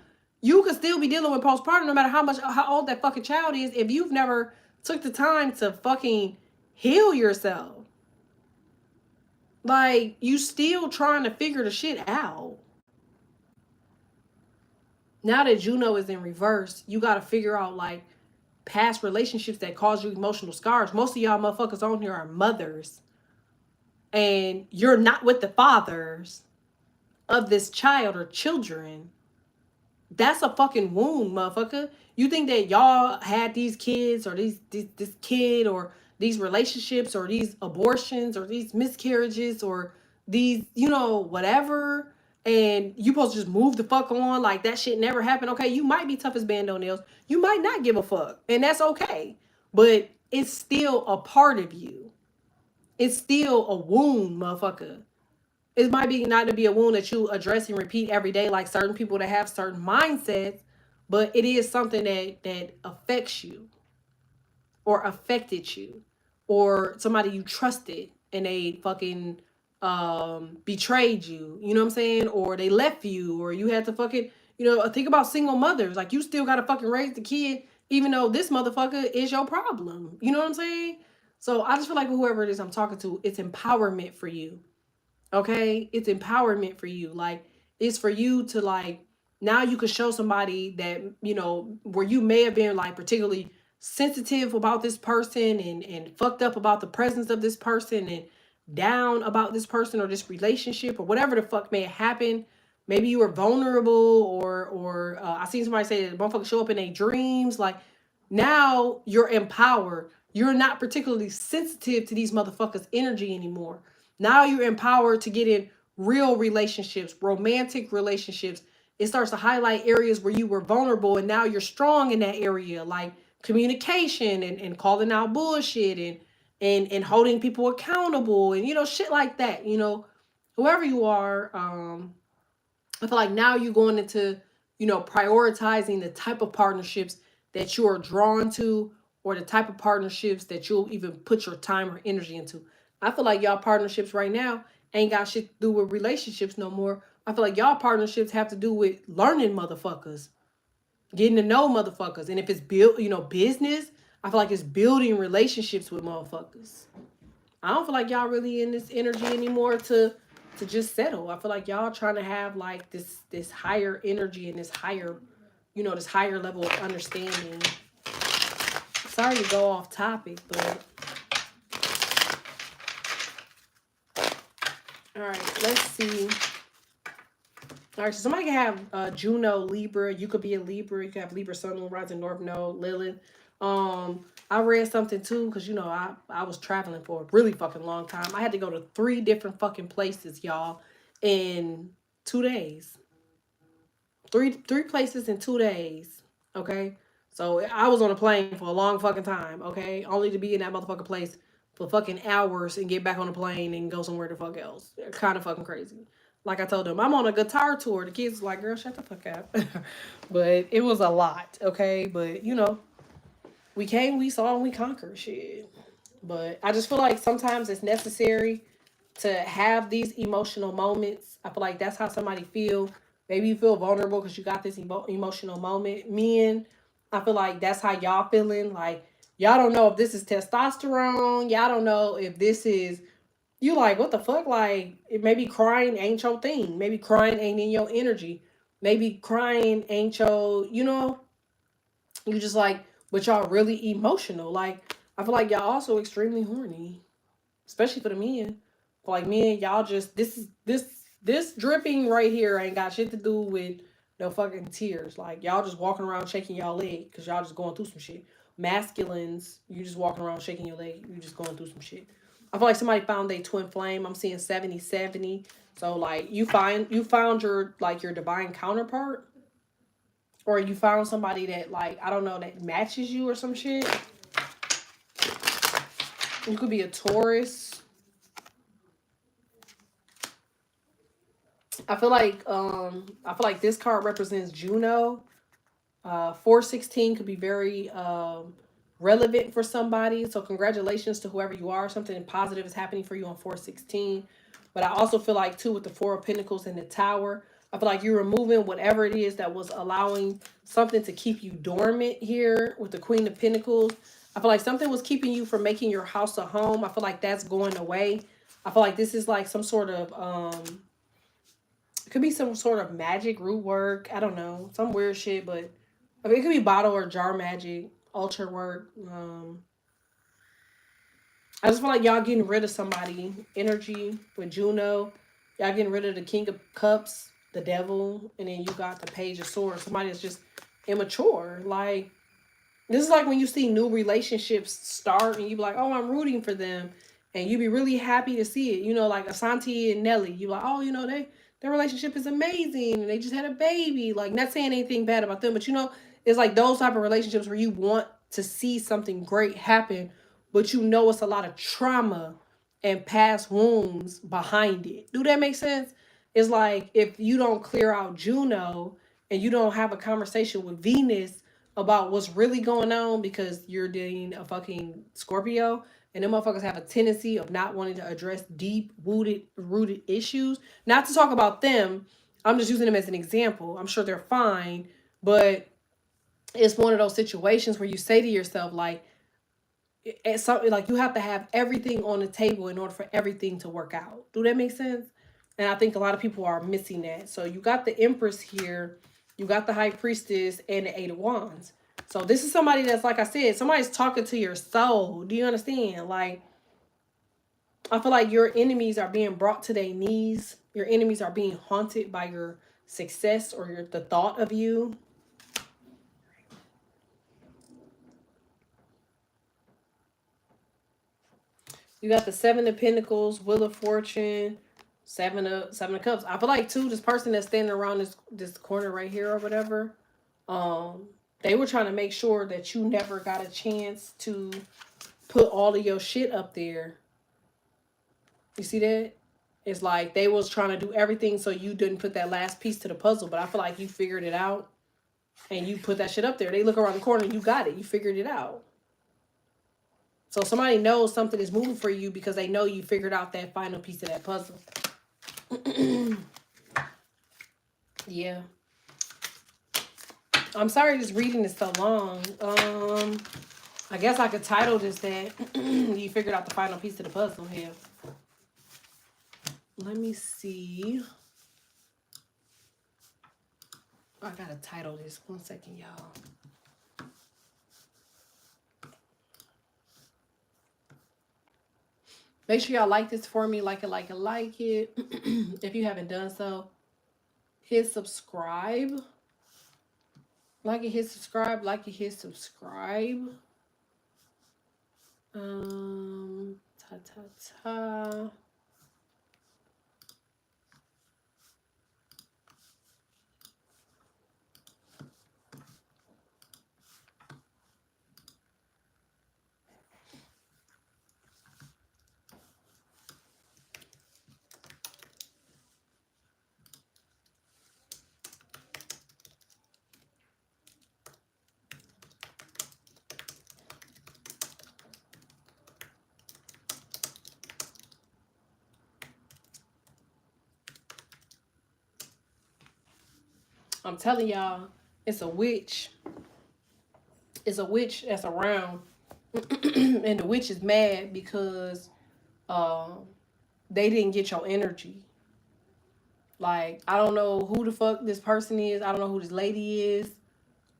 You could still be dealing with postpartum no matter how old that fucking child is, if you've never took the time to fucking heal yourself. Like, you still trying to figure the shit out. Now that Juno is in reverse, you got to figure out, like, past relationships that cause you emotional scars. Most of y'all motherfuckers on here are mothers. And you're not with the fathers of this child or children. That's a fucking wound, motherfucker. You think that y'all had these kids or this kid or these relationships or these abortions or these miscarriages or these, whatever, and you supposed to just move the fuck on like that shit never happened. Okay, you might be tough as bando nails. You might not give a fuck, and that's okay. But it's still a part of you. It's still a wound, motherfucker. It might be not to be a wound that you address and repeat every day, like certain people that have certain mindsets, but it is something that affects you or affected you, or somebody you trusted and they fucking betrayed you. You know what I'm saying? Or they left you, or you had to fucking, think about single mothers. Like, you still gotta fucking raise the kid, even though this motherfucker is your problem. You know what I'm saying? So I just feel like whoever it is I'm talking to, it's empowerment for you. Okay? It's empowerment for you. Like, it's for you to, like, now you can show somebody that, where you may have been, like, particularly sensitive about this person and fucked up about the presence of this person and down about this person or this relationship or whatever the fuck may have happened. Maybe you were vulnerable, or I seen somebody say that motherfuckers show up in their dreams. Like, now you're empowered. You're not particularly sensitive to these motherfuckers' energy anymore. Now you're empowered to get in real relationships, romantic relationships. It starts to highlight areas where you were vulnerable, and now you're strong in that area, like communication and calling out bullshit and holding people accountable and shit like that. Whoever you are, I feel like now you're going into prioritizing the type of partnerships that you are drawn to, or the type of partnerships that you'll even put your time or energy into. I feel like y'all partnerships right now ain't got shit to do with relationships no more. I feel like y'all partnerships have to do with learning motherfuckers, getting to know motherfuckers. And if it's business, I feel like it's building relationships with motherfuckers. I don't feel like y'all really in this energy anymore to just settle. I feel like y'all trying to have like this higher energy and this higher level of understanding. Sorry to go off topic, but all right, let's see. All right, so somebody can have Juno, Libra. You could be a Libra. You could have Libra, Sun, Moon, Rising, North Node, Lilith. I read something too, because I was traveling for a really fucking long time. I had to go to 3 different fucking places, y'all, in 2 days. Three places in 2 days. Okay, so I was on a plane for a long fucking time. Okay, only to be in that motherfucking place for fucking hours and get back on the plane and go somewhere the fuck else. They're kind of fucking crazy. Like I told them, I'm on a guitar tour. The kids was like, girl, shut the fuck up. But it was a lot, okay? But, you know, we came, we saw, and we conquered shit. But I just feel like sometimes it's necessary to have these emotional moments. I feel like that's how somebody feel. Maybe you feel vulnerable because you got this emotional moment. Men, I feel like that's how y'all feeling. Like, y'all don't know if this is testosterone. Y'all don't know if this is, you like, what the fuck? Like, maybe crying ain't your thing. Maybe crying ain't in your energy. Maybe crying ain't your, you know, you just like, but y'all really emotional. Like, I feel like y'all also extremely horny, especially for the men. For like men, y'all just this dripping right here ain't got shit to do with no fucking tears. Like y'all just walking around shaking y'all leg because y'all just going through some shit. Masculines, you just walking around shaking your leg. You just going through some shit. I feel like somebody found a twin flame. I'm seeing 70-70. So like you found your like your divine counterpart, or you found somebody that like I don't know that matches you or some shit. You could be a Taurus. I feel like this card represents Juno. 416 could be very relevant for somebody. So congratulations to whoever you are. Something positive is happening for you on 416. But I also feel like too with the Four of Pentacles and the Tower, I feel like you're removing whatever it is that was allowing something to keep you dormant here with the Queen of Pentacles. I feel like something was keeping you from making your house a home. I feel like that's going away. I feel like this is like some sort of it could be some sort of magic root work. I don't know, some weird shit, but I mean, it could be bottle or jar magic, altar work. I just feel like y'all getting rid of somebody. Energy with Juno. Y'all getting rid of the King of Cups, the Devil, and then you got the Page of Swords. Somebody that's just immature. Like, this is like when you see new relationships start and you be like, oh, I'm rooting for them. And you be really happy to see it. You know, like Asante and Nelly. You like, oh, you know, their relationship is amazing. And they just had a baby. Like, not saying anything bad about them. But, you know, it's like those type of relationships where you want to see something great happen. But you know it's a lot of trauma and past wounds behind it. Do that make sense? It's like if you don't clear out Juno and you don't have a conversation with Venus about what's really going on because you're dating a fucking Scorpio and them motherfuckers have a tendency of not wanting to address deep rooted issues. Not to talk about them. I'm just using them as an example. I'm sure they're fine, but it's one of those situations where you say to yourself, like, it's something like you have to have everything on the table in order for everything to work out. Do that make sense? And I think a lot of people are missing that. So you got the Empress here, you got the High Priestess, and the Eight of Wands. So this is somebody that's, like I said, somebody's talking to your soul. Do you understand? Like, I feel like your enemies are being brought to their knees. Your enemies are being haunted by your success or the thought of you. You got the Seven of Pentacles, Wheel of Fortune, Seven of Cups. I feel like too, this person that's standing around this corner right here or whatever, they were trying to make sure that you never got a chance to put all of your shit up there. You see that? It's like they was trying to do everything so you didn't put that last piece to the puzzle. But I feel like you figured it out and you put that shit up there. They look around the corner, you got it. You figured it out. So somebody knows something is moving for you because they know you figured out that final piece of that puzzle. Yeah. I'm sorry this reading is so long. I guess I could title this that you figured out the final piece of the puzzle here. Let me see. I gotta title this. 1 second, y'all. Make sure y'all like this for me. Like it. If you haven't done so, hit subscribe. Like it, hit subscribe. Like it, hit subscribe. Ta. I'm telling y'all, it's a witch. It's a witch that's around. And the witch is mad because they didn't get your energy. Like, I don't know who the fuck this person is. I don't know who this lady is.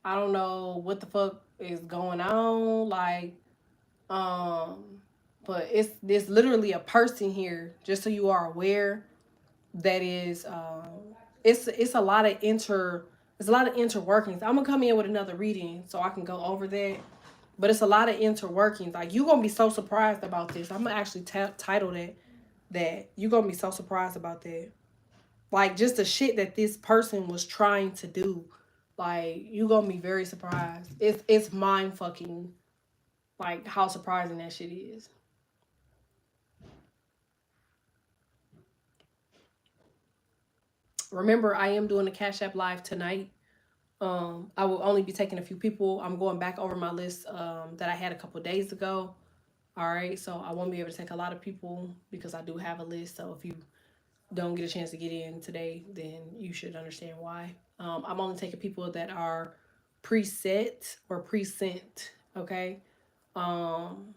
I don't know what the fuck is going on. Like, um, but it's literally a person here, just so you are aware. That is it's a lot of interworkings. I'm gonna come in with another reading so I can go over that. But it's a lot of interworkings. Like, you're gonna be so surprised about this. I'm gonna actually title that you're gonna be so surprised about that. Like, just the shit that this person was trying to do. Like, you're gonna be very surprised. It's mind fucking, like, how surprising that shit is. Remember, I am doing the Cash App live tonight. I will only be taking a few people. I'm going back over my list that I had a couple days ago. All right, so I won't be able to take a lot of people because I do have a list. So if you don't get a chance to get in today, then you should understand why. I'm only taking people that are preset or present. Okay. Um,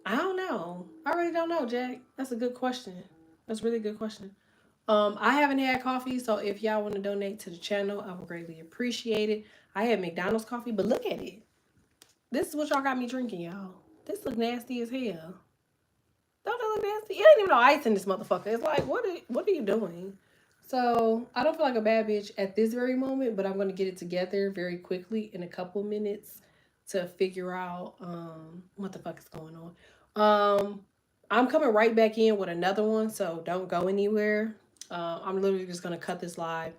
I don't know. I really don't know, Jack. That's a good question. That's a really good question. I haven't had coffee, so if y'all want to donate to the channel, I would greatly appreciate it. I had McDonald's coffee, but look at it. This is what y'all got me drinking, y'all. This look nasty as hell. Don't it look nasty? It ain't even no ice in this motherfucker. It's like, what are you doing? So I don't feel like a bad bitch at this very moment, but I'm gonna get it together very quickly in a couple minutes to figure out what the fuck is going on. I'm coming right back in with another one, so don't go anywhere. I'm literally just gonna cut this live,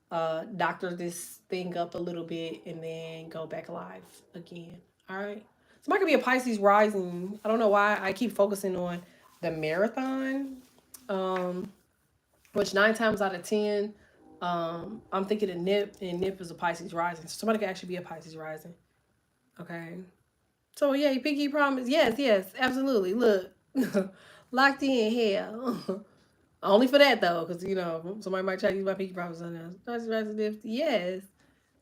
doctor this thing up a little bit, and then go back live again. All right. Somebody could be a Pisces rising. I don't know why I keep focusing on the marathon, um, which 9 times out of 10, I'm thinking of Nip, and Nip is a Pisces rising. So somebody could actually be a Pisces rising. Okay. So yeah, Pinky promise. Yes, absolutely. Look, locked in hell. Only for that though, because somebody might try to use my Pinky promise on us. Yes.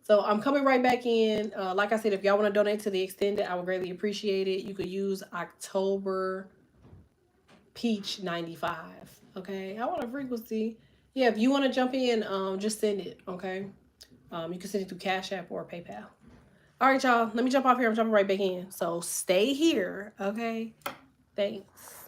So I'm coming right back in. Like I said, if y'all want to donate to the extended, I would greatly appreciate it. You could use October Peach 95. Okay. I want a frequency. Yeah, if you want to jump in, just send it. Okay. You can send it through Cash App or PayPal. All right, y'all. Let me jump off here. I'm jumping right back in. So stay here. Okay. Thanks.